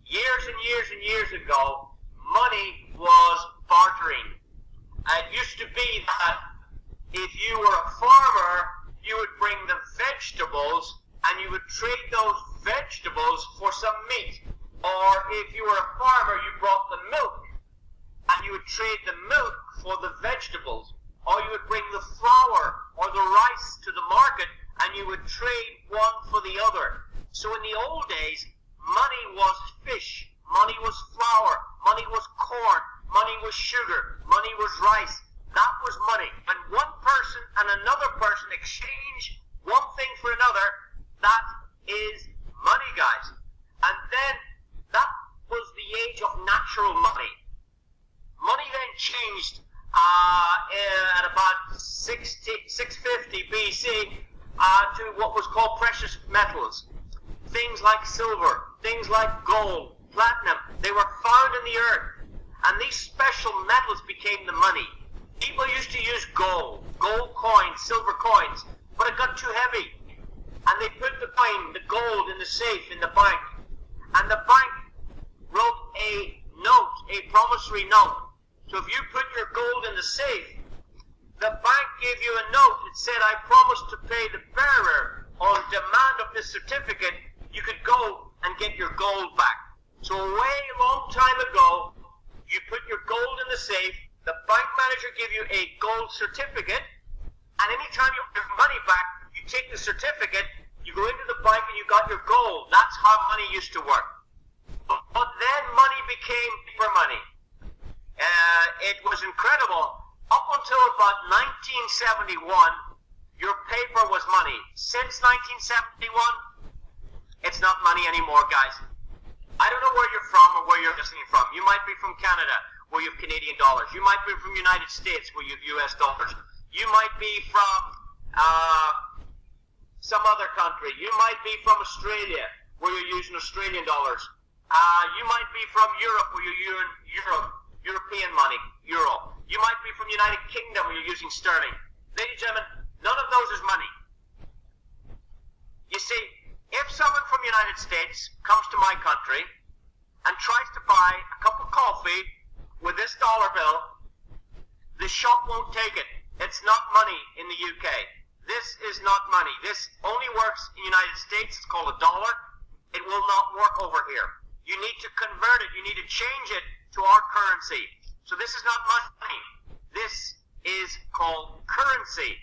[SPEAKER 1] Years and years and years ago, money was bartering. It used to be that if you were a farmer, you would bring the vegetables and you would trade those vegetables for some meat. Or if you were a farmer, you brought the milk and you would trade the milk for the vegetables. Or you would bring the flour or the rice to the market and you would trade one for the other. So in the old days, money was fish, money was flour, money was corn, money was sugar, money was rice. That was money. When one person and another person exchange one thing for another, that is money, guys. And then that was the age of natural money. Money then changed at about 650 BC to what was called precious metals. Things like silver, things like gold, platinum, they were found in the earth. And these special metals became the money. People used to use gold coins, silver coins, but it got too heavy. And they put the coin, the gold, in the safe in the bank. And the bank wrote a note, a promissory note. So if you put your gold in the safe, the bank gave you a note that said, I promise to pay the bearer on demand of this certificate. You could go and get your gold back. So a way long time ago, you put your gold in the safe, the bank manager gave you a gold certificate, and anytime you want your money back, you take the certificate, you go into the bank and you got your gold. That's how money used to work. But then money became paper money. It was incredible. Up until about 1971, your paper was money. Since 1971, it's not money anymore, guys. I don't know where you're from or where you're listening from. You might be from Canada, where you have Canadian dollars. You might be from the United States, where you have US dollars. You might be from some other country. You might be from Australia, where you're using Australian dollars. You might be from Europe, where you're using European money, euro. You might be from the United Kingdom, where you're using sterling. Ladies and gentlemen, none of those is money. You see, if someone from the United States comes to my country and tries to buy a cup of coffee with this dollar bill, the shop won't take it. It's not money in the UK. This is not money. This only works in the United States. It's called a dollar. It will not work over here. You need to convert it. You need to change it to our currency. So this is not money. This is called currency.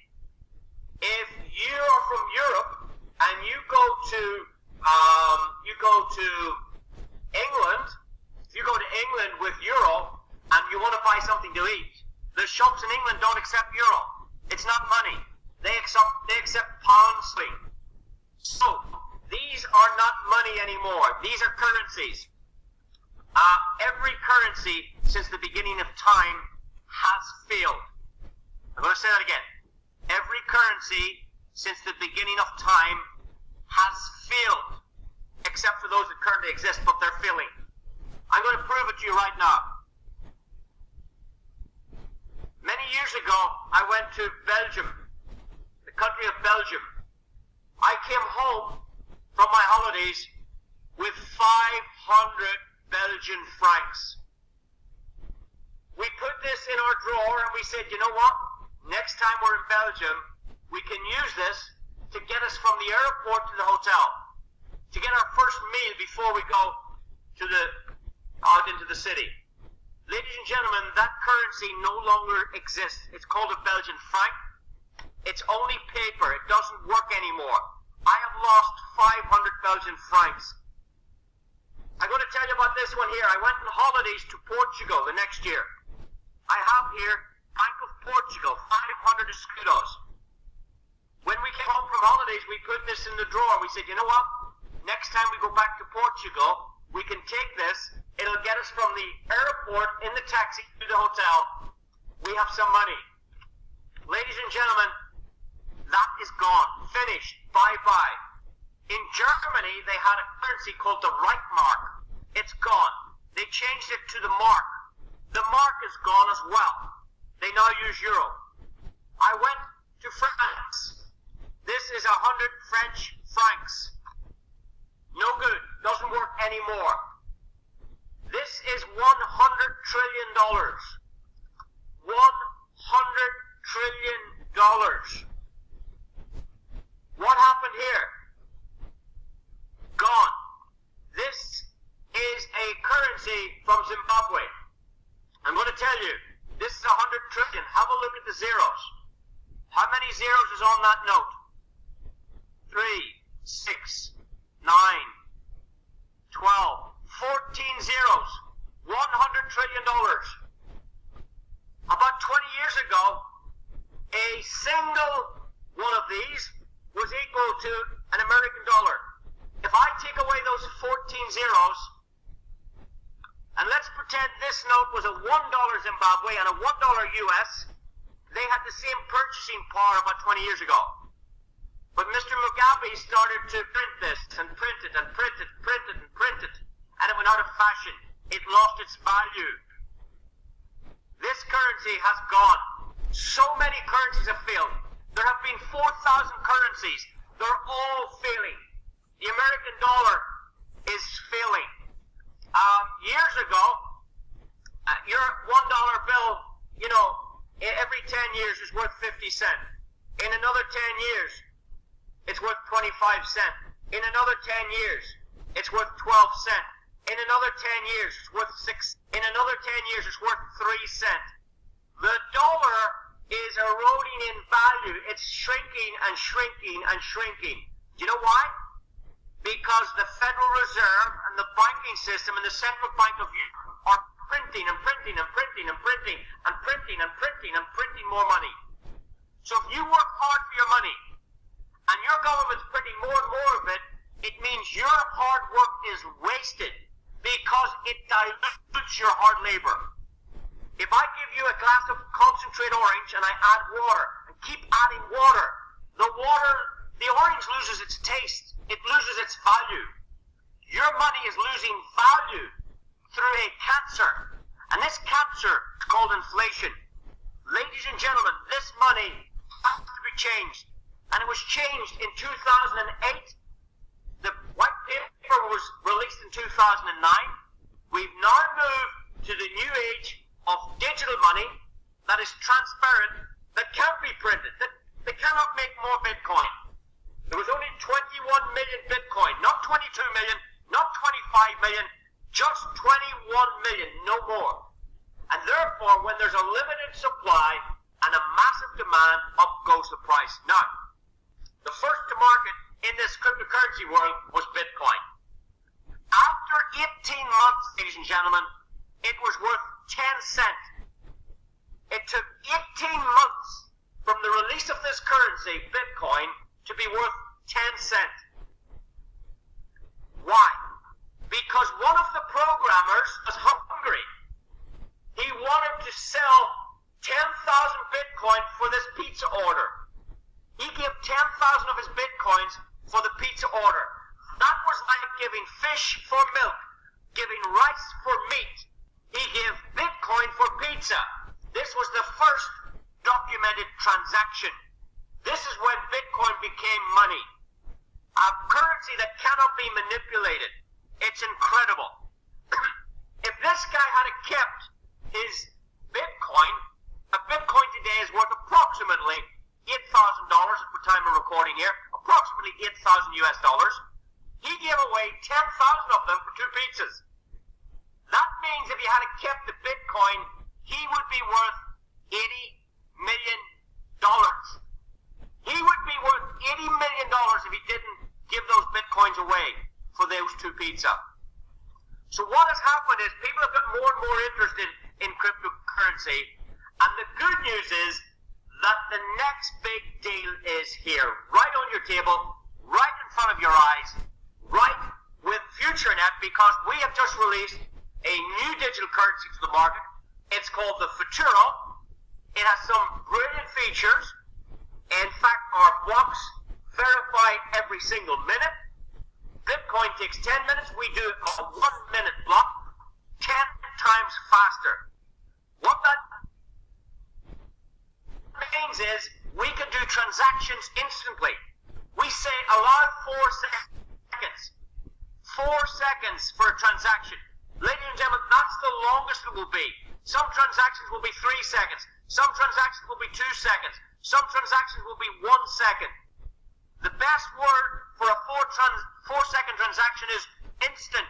[SPEAKER 1] If you are from Europe and you go to England, if you go to England with euro and to eat. The shops in England don't accept euro. It's not money. They accept pound sterling. So these are not money anymore. These are currencies. Every currency since the beginning of time has failed. I'm going to say that again. Every currency since the beginning of time has failed, except for those that currently exist, but they're failing. I'm going to prove it to you right now. Many years ago, I went to Belgium, the country of Belgium. I came home from my holidays with 500 Belgian francs. We put this in our drawer and we said, you know what? Next time we're in Belgium, we can use this to get us from the airport to the hotel, to get our first meal before we go to out into the city. Ladies and gentlemen, that currency no longer exists. It's called a Belgian franc. It's only paper. It doesn't work anymore. I have lost 500 Belgian francs. I'm going to tell you about this one here. I went on holidays to Portugal the next year. I have here Bank of Portugal, 500 escudos. When we came home from holidays, we put this in the drawer. We said, you know what? Next time we go back to Portugal, we can take this. It'll get us from the airport in the taxi to the hotel. We have some money. Ladies and gentlemen, that is gone. Finished. Bye-bye. In Germany, they had a currency called the Reichmark. It's gone. They changed it to the mark. The mark is gone as well. They now use euro. I went to France. This is 100 French francs. No good. Doesn't work anymore. This is $100 trillion. $100 trillion. What happened here? Gone. This is a currency from Zimbabwe. I'm going to tell you, this is 100 trillion. Have a look at the zeros. How many zeros is on that note? 3, 6, 9, 12, 14 zeros. $100 trillion. About 20 years ago, a single one of these was equal to an American dollar. If I take away those 14 zeros, and let's pretend this note was a $1 Zimbabwe and a $1 US, they had the same purchasing power about 20 years ago. But Mr. Mugabe started to print this and print it and print it, print it and print it, and it went out of fashion. It lost its value. This currency has gone. So many currencies have failed. There have been 4,000 currencies. They're all failing. The American dollar is failing. Years ago, your $1 bill, you know, every 10 years is worth 50 cents. In another 10 years, it's worth 25 cents. In another 10 years, it's worth 12 cents. In another 10 years, it's worth 6. In another 10 years, it's worth 3 cents. The dollar is eroding in value. It's shrinking and shrinking and shrinking. Do you know why? Because the Federal Reserve and the banking system and the Central Bank of Europe are printing and printing and printing and printing and printing and printing and printing more money. So if you work hard for your money and your government's printing more and more of it, it means your hard work is wasted because it dilutes your hard labor. If I give you a glass of concentrate orange and I add water and keep adding water, the orange loses its taste. It loses its value. Your money is losing value through a cancer. And this cancer is called inflation. Ladies and gentlemen, this money has to be changed. And it was changed in 2008. The white paper was released in 2009. We've now moved to the new age of digital money that is transparent, that can't be printed, that they cannot make more Bitcoin. There was only 21 million Bitcoin, not 22 million, not 25 million, just 21 million, no more. And therefore, when there's a limited supply and a massive demand, up goes the price. Now, the first to market in this cryptocurrency world was Bitcoin. After 18 months, ladies and gentlemen, it was worth 10 cents. 18 months from the release of this currency, Bitcoin, to be worth 10 cents. Why? Because one of the programmers was hungry. He wanted to sell 10,000 Bitcoin for this pizza order. He gave 10,000 of his Bitcoins for the pizza order. That was like giving fish for milk, giving rice for meat. He gave Bitcoin for pizza. This was the first documented transaction. This is when Bitcoin became money. A currency that cannot be manipulated. It's incredible. If this guy had kept his Bitcoin, a Bitcoin today is worth approximately $8,000 at the time of recording here, approximately 8,000 US dollars. He gave away 10,000 of them for 2 pizzas. That means if he had kept the Bitcoin, he would be worth $80 million. He would be worth $80 million if he didn't give those Bitcoins away for those 2 pizza. So what has happened is people have got more and more interested in cryptocurrency, and the good news is that the next big deal is here, right on your table, right in front of your eyes, right with futurenet, because we have just released a new digital currency to the market. It's called the Futuro. It has some brilliant features. In fact, our blocks verify every single minute. Bitcoin takes 10 minutes. We do a 1-minute block, 10 times faster. What that means is we can do transactions instantly. We say allow 4 seconds. 4 seconds for a transaction. Ladies and gentlemen, that's the longest it will be. Some transactions will be 3 seconds. Some transactions will be 2 seconds. Some transactions will be 1 second. The best word for a 4-second transaction is instant.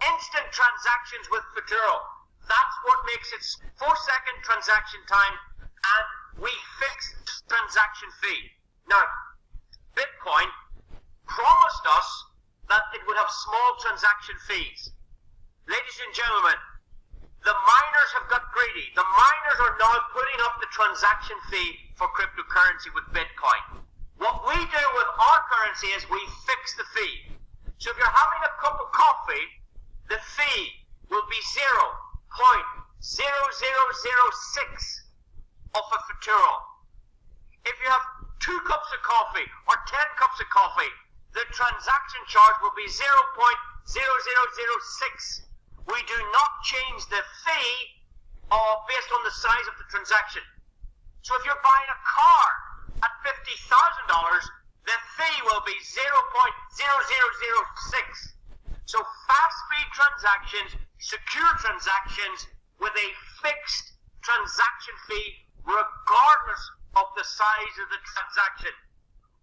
[SPEAKER 1] Instant transactions with Futuro. That's what makes it 4-second transaction time, and we fix transaction fee. Now, Bitcoin promised us that it would have small transaction fees. Ladies and gentlemen, the miners have got greedy. The miners are now putting up the transaction fee for cryptocurrency with Bitcoin. What we do with our currency is we fix the fee. So if you're having a cup of coffee, the fee will be 0.0006 of a Futuro. If you have 2 cups of coffee or 10 cups of coffee, the transaction charge will be 0.0006. We do not change the fee based on the size of the transaction. So if you're buying a car at $50,000, the fee will be 0.0006. So fast speed transactions, secure transactions with a fixed transaction fee regardless of the size of the transaction.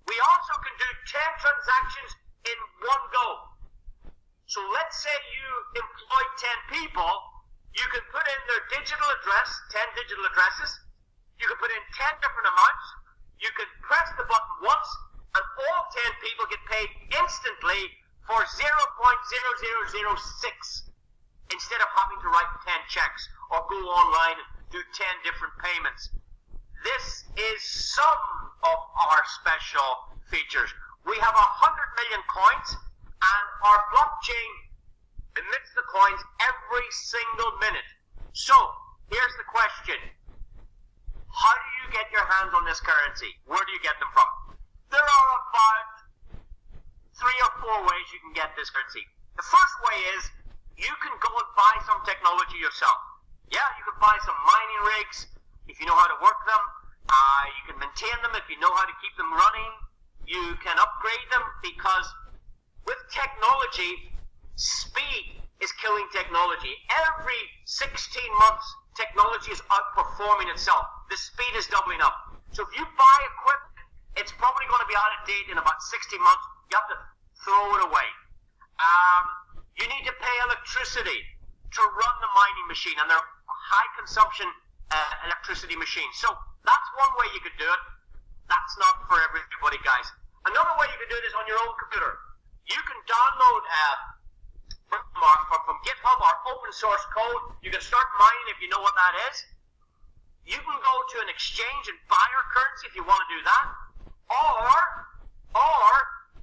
[SPEAKER 1] We also can do 10 transactions in one go. So let's say you employ 10 people, you can put in their digital address, 10 digital addresses, you can put in 10 different amounts, you can press the button once, and all 10 people get paid instantly for 0.0006 instead of having to write 10 checks or go online and do 10 different payments. This is some of our special features. We have 100 million coins, and our blockchain emits the coins every single minute. So, here's the question. How do you get your hands on this currency? Where do you get them from? There are about 3 or 4 ways you can get this currency. The first way is you can go and buy some technology yourself. Yeah, you can buy some mining rigs if you know how to work them. You can maintain them if you know how to keep them running. You can upgrade them because with technology, speed is killing technology. Every 16 months, technology is outperforming itself. The speed is doubling up. So if you buy equipment, it's probably going to be out of date in about 60 months. You have to throw it away. You need to pay electricity to run the mining machine, and they're high consumption electricity machines. So that's one way you could do it. That's not for everybody, guys. Another way you can do it is on your own computer. You can download from GitHub our open source code. You can start mining if you know what that is. You can go to an exchange and buy your currency if you want to do that. Or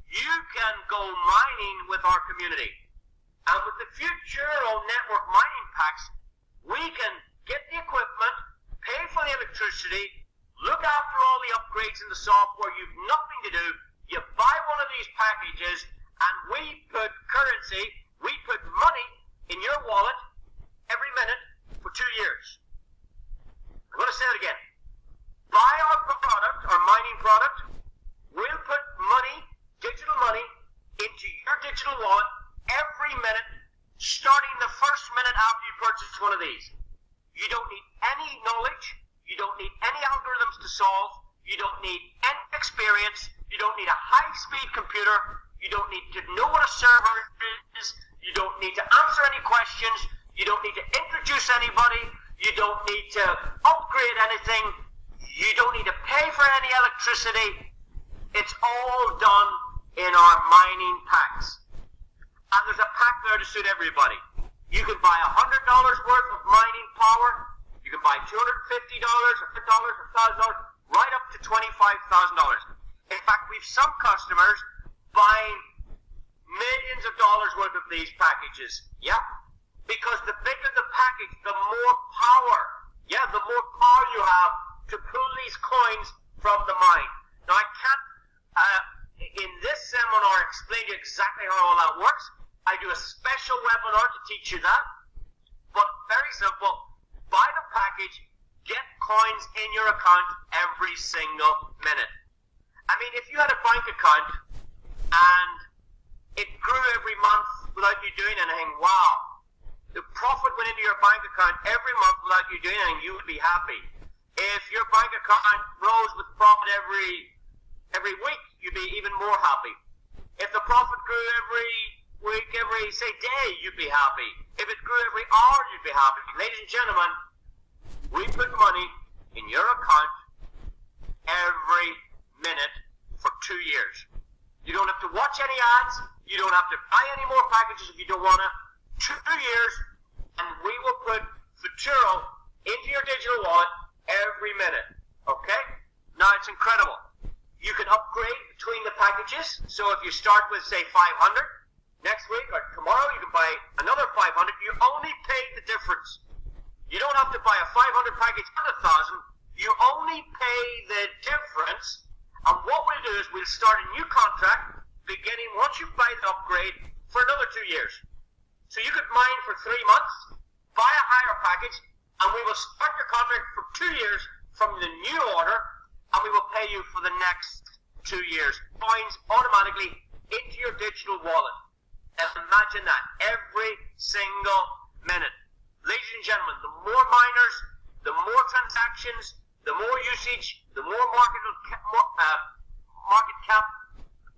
[SPEAKER 1] you can go mining with our community. And with the Futuro Network mining packs, we can get the equipment, pay for the electricity, look after all the upgrades in the software. You've nothing to do. You buy one of these packages, and we put currency, we put money in your wallet every minute for 2 years. I'm going to say it again. Buy our product, our mining product. We'll put money, digital money, into your digital wallet every minute, starting the first minute after you purchase one of these. You don't need any knowledge. You don't need any algorithms to solve. You don't need any experience. You don't need a high-speed computer. You don't need to know what a server is. You don't need to answer any questions. You don't need to introduce anybody. You don't need to upgrade anything. You don't need to pay for any electricity. It's all done in our mining packs. And there's a pack there to suit everybody. You can buy $100 worth of mining power. You can buy $250 or $50 or $1,000, right up to $25,000. In fact, we've some customers buying millions of dollars worth of these packages. Yeah? Because the bigger the package, the more power. Yeah, the more power you have to pull these coins from the mine. Now, I can't, in this seminar, explain to you exactly how all that works. I do a special webinar to teach you that. But very simple. Buy the package, get coins in your account every single minute. I mean, if you had a bank account and it grew every month without you doing anything, wow. The profit went into your bank account every month without you doing anything, you would be happy. If your bank account rose with profit every week, you'd be even more happy. If the profit grew every week, every, say, day, you'd be happy. If it grew every hour, you'd be happy. Ladies and gentlemen, we put money in your account every minute for 2 years. You don't have to watch any ads. You don't have to buy any more packages if you don't want to. 2 years, and we will put Futuro into your digital wallet every minute. Okay? Now, it's incredible. You can upgrade between the packages. So if you start with, say, 500, next week or tomorrow you can buy another 500. You only pay the difference. You don't have to buy a 500 package and 1,000. You only pay the difference. And what we'll do is we'll start a new contract beginning once you buy the upgrade for another 2 years. So you could mine for 3 months, buy a higher package, and we will start your contract for 2 years from the new order, and we will pay you for the next 2 years. Coins automatically into your digital wallet. And imagine that, every single minute. Ladies and gentlemen, the more miners, the more transactions, the more usage, the more market cap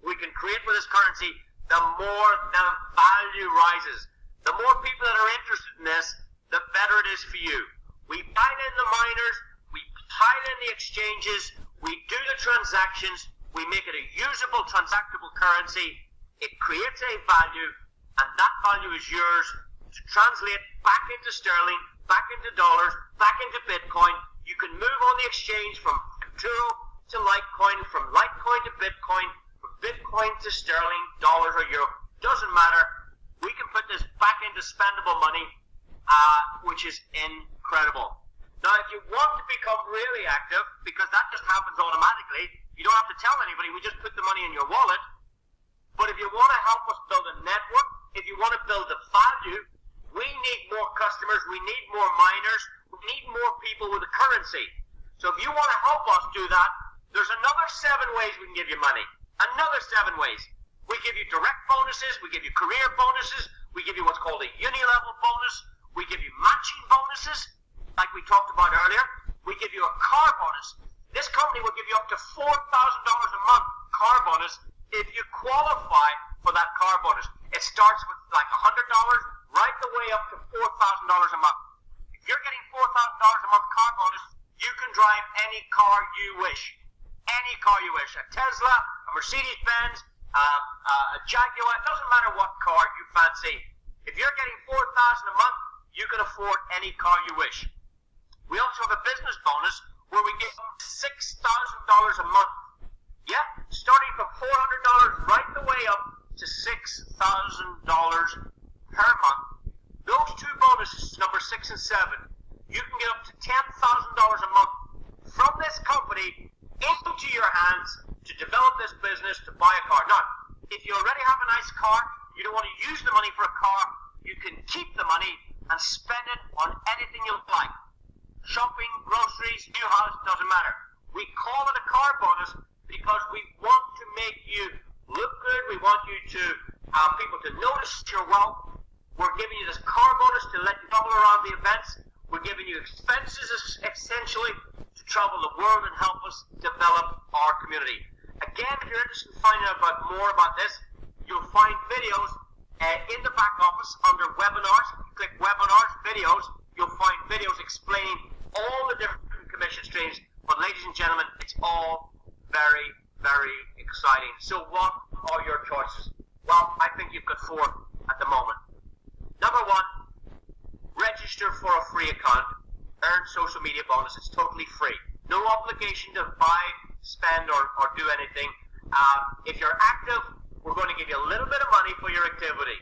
[SPEAKER 1] we can create with this currency, the more the value rises. The more people that are interested in this, the better it is for you. We pile in the miners, we pile in the exchanges, we do the transactions, we make it a usable, transactable currency. It creates a value, and that value is yours to translate back into sterling, back into dollars, back into Bitcoin. You can move on the exchange from Futuro to Litecoin, from Litecoin to Bitcoin, from Bitcoin to sterling, dollars or euro. Doesn't matter. We can put this back into spendable money, which is incredible. Now, if you want to become really active, because that just happens automatically, you don't have to tell anybody, we just put the money in your wallet. But if you want to help us build a network, if you want to build the value, we need more customers, we need more miners, we need more people with a currency. So if you want to help us do that, there's another 7 ways we can give you money. Another 7 ways. We give you direct bonuses, we give you career bonuses, we give you what's called a uni-level bonus, we give you matching bonuses, like we talked about earlier, we give you a car bonus. This company will give you up to $4,000 a month car bonus if you qualify for that car bonus. It starts with like $100 right the way up to $4,000 a month. If you're getting $4,000 a month car bonus, you can drive any car you wish. Any car you wish. A Tesla, a Mercedes-Benz, a Jaguar, it doesn't matter what car you fancy. If you're getting $4,000 a month, you can afford any car you wish. We also have a business bonus. a month from this company into your hands to develop this business to buy a car. Now, if you already have a nice car, you don't want to use the money for a car, you can keep the money and spend it on anything you like. Shopping, groceries, new house, doesn't matter. We call it a car bonus because we want to make you look good. We want you to people to notice your wealth. We're giving you this car bonus to let you travel around the events. We're giving you expenses essentially to travel the world and help us develop our community. Again, if you're interested in finding out more about this, you'll find videos in the back office under webinars. If you click webinars, videos, you'll find videos explaining all the different commission streams. But ladies and gentlemen, it's all very, very exciting. So what are your choices? Well, I think you've got four at the moment. Number one, register for a free account, earn social media bonus. It's totally free. No obligation to buy, spend, or do anything. If you're active, we're going to give you a little bit of money for your activity.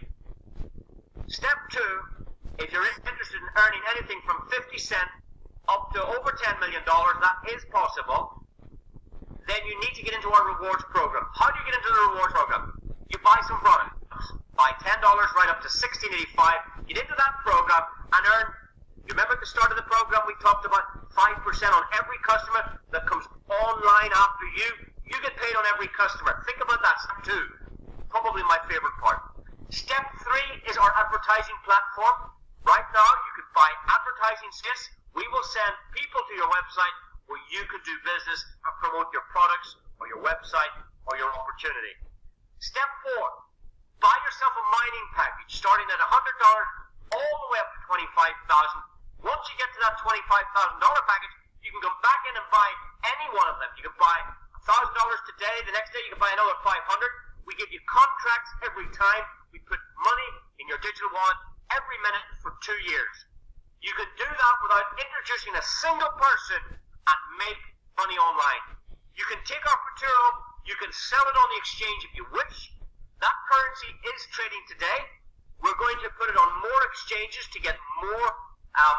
[SPEAKER 1] Step two, if you're interested in earning anything from 50 cents up to over $10 million, that is possible, then you need to get into our rewards program. How do you get into the rewards program? You buy some products. Buy $10 right up to $16.85. Get into that program and earn. You remember at the start of the program we talked about 5% on every customer that comes online after you. You get paid on every customer. Think about that. Step two, probably my favorite part. Step three is our advertising platform. Right now you can buy advertising space. We will send people to your website where you can do business and promote your products or your website or your opportunity. Step four, buy yourself a mining package starting at $100 all the way up to $25,000. Once you get to that $25,000 package, you can go back in and buy any one of them. You can buy $1,000 today, the next day you can buy another $500. We give you contracts every time. We put money in your digital wallet every minute for 2 years. You can do that without introducing a single person and make money online. You can take our Futuro, you can sell it on the exchange if you wish. That currency is trading today. We're going to put it on more exchanges to get more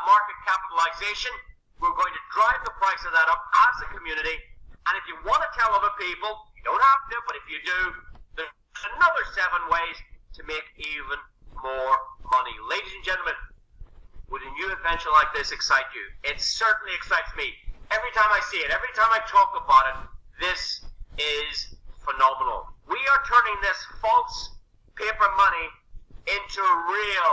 [SPEAKER 1] market capitalization. We're going to drive the price of that up as a community. And if you want to tell other people, you don't have to, but if you do, there's another 7 ways to make even more money. Ladies and gentlemen, would a new adventure like this excite you? It certainly excites me. Every time I see it, every time I talk about it, this is phenomenal. We are turning this false paper money into real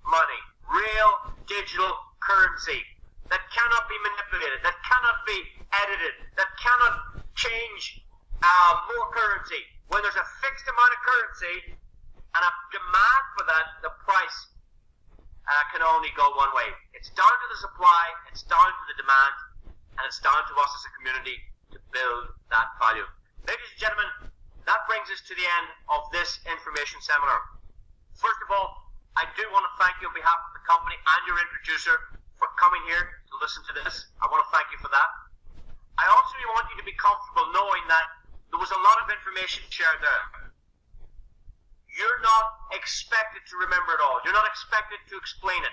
[SPEAKER 1] money, real digital currency that cannot be manipulated, that cannot be edited, that cannot change more currency. When there's a fixed amount of currency and a demand for that, the price can only go one way. It's down to the supply, it's down to the demand, and it's down to us as a community to build that value. Ladies and gentlemen, that brings us to the end of this information seminar. First of all, I do want to thank you on behalf of the company and your introducer for coming here to listen to this. I want to thank you for that. I also want you to be comfortable knowing that there was a lot of information shared there. You're not expected to remember it all. You're not expected to explain it.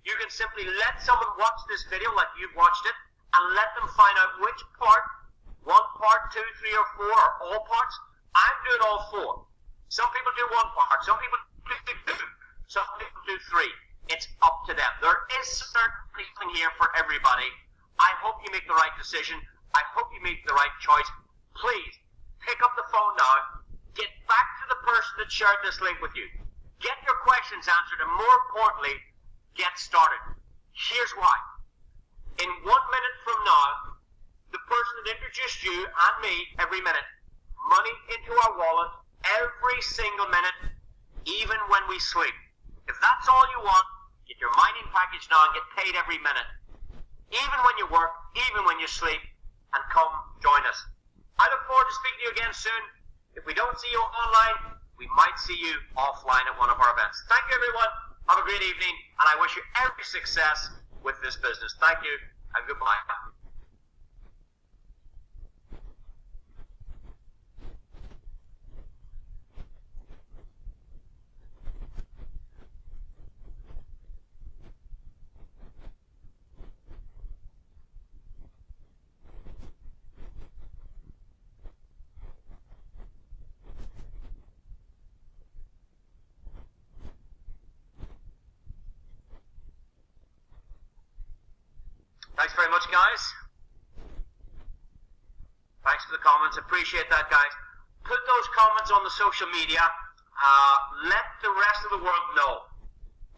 [SPEAKER 1] You can simply let someone watch this video like you've watched it and let them find out which part, 1 part, 2, 3, or 4, or all parts. I'm doing all 4. Some people do 1 part. Some people do 2. Some people do 3. It's up to them. There is certainly something here for everybody. I hope you make the right decision. I hope you make the right choice. Please, pick up the phone now. Get back to the person that shared this link with you. Get your questions answered, and more importantly, get started. Here's why. In 1 minute from now, the person that introduced you and me every minute, money into our wallet every single minute, even when we sleep. If that's all you want, get your mining package now and get paid every minute. Even when you work, even when you sleep, and come join us. I look forward to speaking to you again soon. If we don't see you online, we might see you offline at one of our events. Thank you, everyone. Have a great evening, and I wish you every success with this business. Thank you, and goodbye. Thanks very much, guys. Thanks for the comments. Appreciate that, guys. Put those comments on the social media. Let the rest of the world know.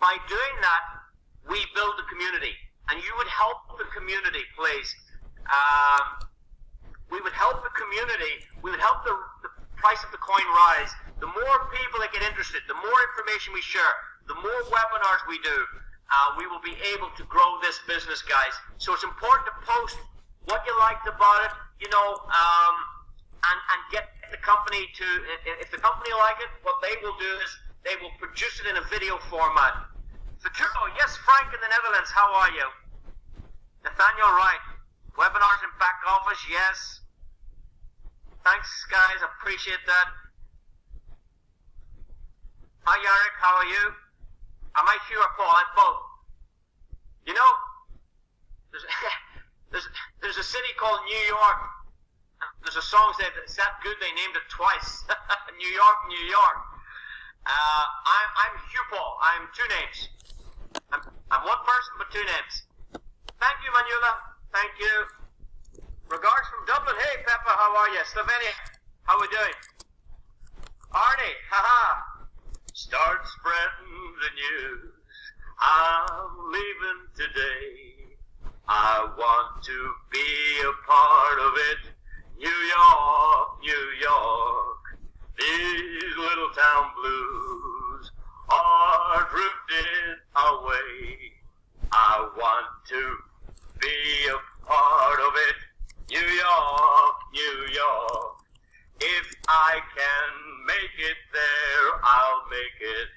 [SPEAKER 1] By doing that, we build a community. And you would help the community, please. We would help the community. We would help the price of the coin rise. The more people that get interested, the more information we share, the more webinars we do, we will be able to grow this business, guys. So it's important to post what you liked about it, you know, and get the company to, if the company like it, what they will do is they will produce it in a video format. Futuro, yes, Frank in the Netherlands, how are you? Nathaniel Wright, webinars in back office, yes. Thanks, guys, appreciate that. Hi, Yarek, how are you? Am I Hugh or Paul? I'm both. You know, there's a city called New York. There's a song that it's that good they named it twice. New York, New York. I'm Hugh Paul. I'm two names. I'm one person but two names. Thank you, Manula. Thank you. Regards from Dublin. Hey, Peppa, how are you? Slovenia, how we doing? Arnie, haha. Start spreading the news. I'm leaving today. I want to be a part of it. New York, New York. These little town blues are drifting away. I want to be a part of it. New York, New York. If I can make it there, I'll make it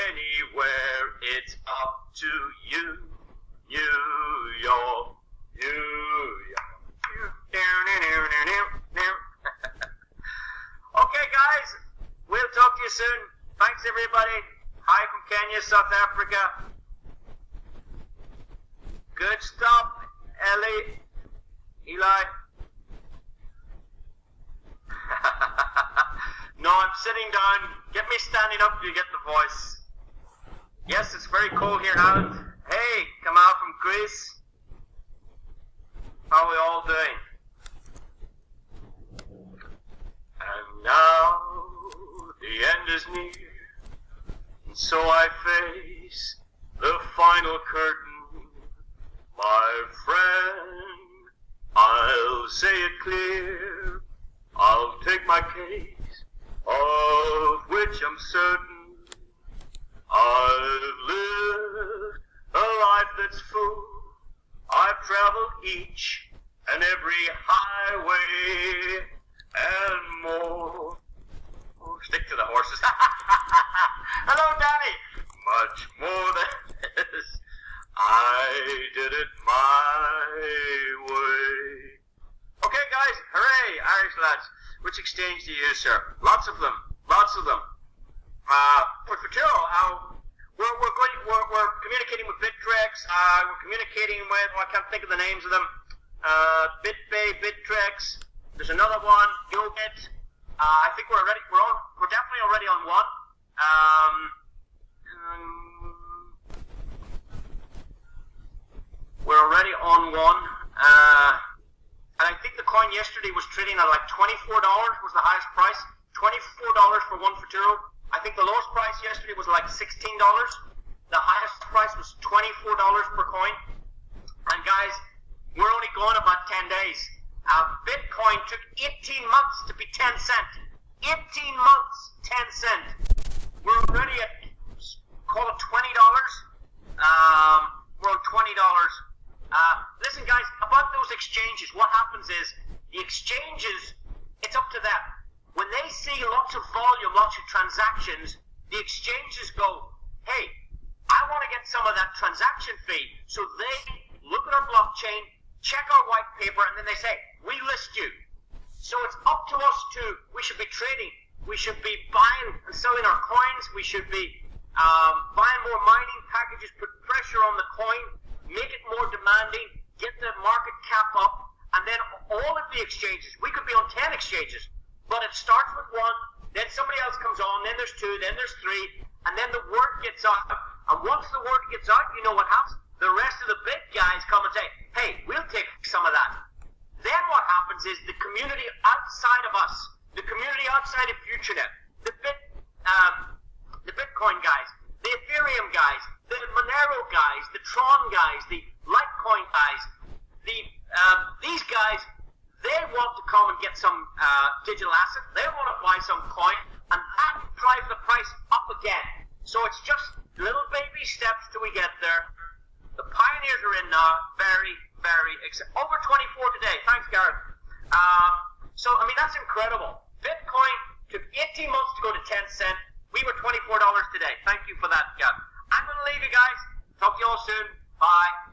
[SPEAKER 1] anywhere. It's up to you, New York, New York. Okay, guys, we'll talk to you soon. Thanks, everybody. Hi from Kenya, South Africa. Good stuff, Ellie, Eli. No, I'm sitting down. Get me standing up till you get the voice. Yes, it's very cold here in Ireland. Hey, come out from Greece. How are we all doing? And now the end is near, and so I face the final curtain. My friend, I'll say it clear. I'll take my case, of which I'm certain. I've lived a life that's full. I've traveled each and every highway and more. Oh, stick to the horses. Hello, Danny. Much more than this. I did it my way. Okay, guys. Hooray, Irish lads. Which exchange do you use, sir? Lots of them. Lots of them. For Futuro, we're communicating with Bittrex. We're communicating with, I can't think of the names of them. BitBay, Bittrex. There's another one, Gilbit. I think we're definitely already on one. We're already on one. And I think the coin yesterday was trading at like $24 was the highest price. $24 for one Futuro. I think the lowest price yesterday was like $16. The highest price was $24 per coin. And guys, we're only going about 10 days. Bitcoin took 18 months to be 10 cents. 18 months, 10 cents. We're already at, call it $20. We're at $20. Listen, guys, about those exchanges, what happens is the exchanges, it's up to them. When they see lots of volume, lots of transactions, the exchanges go, hey, I want to get some of that transaction fee. So they look at our blockchain, check our white paper, and then they say, we list you. So it's up to us we should be trading. We should be buying and selling our coins. We should be buying more mining packages, put pressure on the coin, make it more demanding, get the market cap up, and then all of the exchanges, we could be on 10 exchanges, but it starts with one, then somebody else comes on, then there's two, then there's three, and then the word gets out. And once the word gets out, you know what happens? The rest of the big guys come and say, hey, futurenet, the Bitcoin guys, the Ethereum guys, the Monero guys, the Tron guys, the Litecoin guys, these guys, they want to come and get some digital asset. They want to buy some coin, and that drives the price up again. So it's just little baby steps till we get there. The pioneers are in now. Very, very excited. Over 24 today. Thanks, Gareth. So, I mean, that's incredible. Bitcoin took 18 months to go to 10 cents. We were $24 today. Thank you for that, Gareth. I'm going to leave you guys. Talk to you all soon. Bye.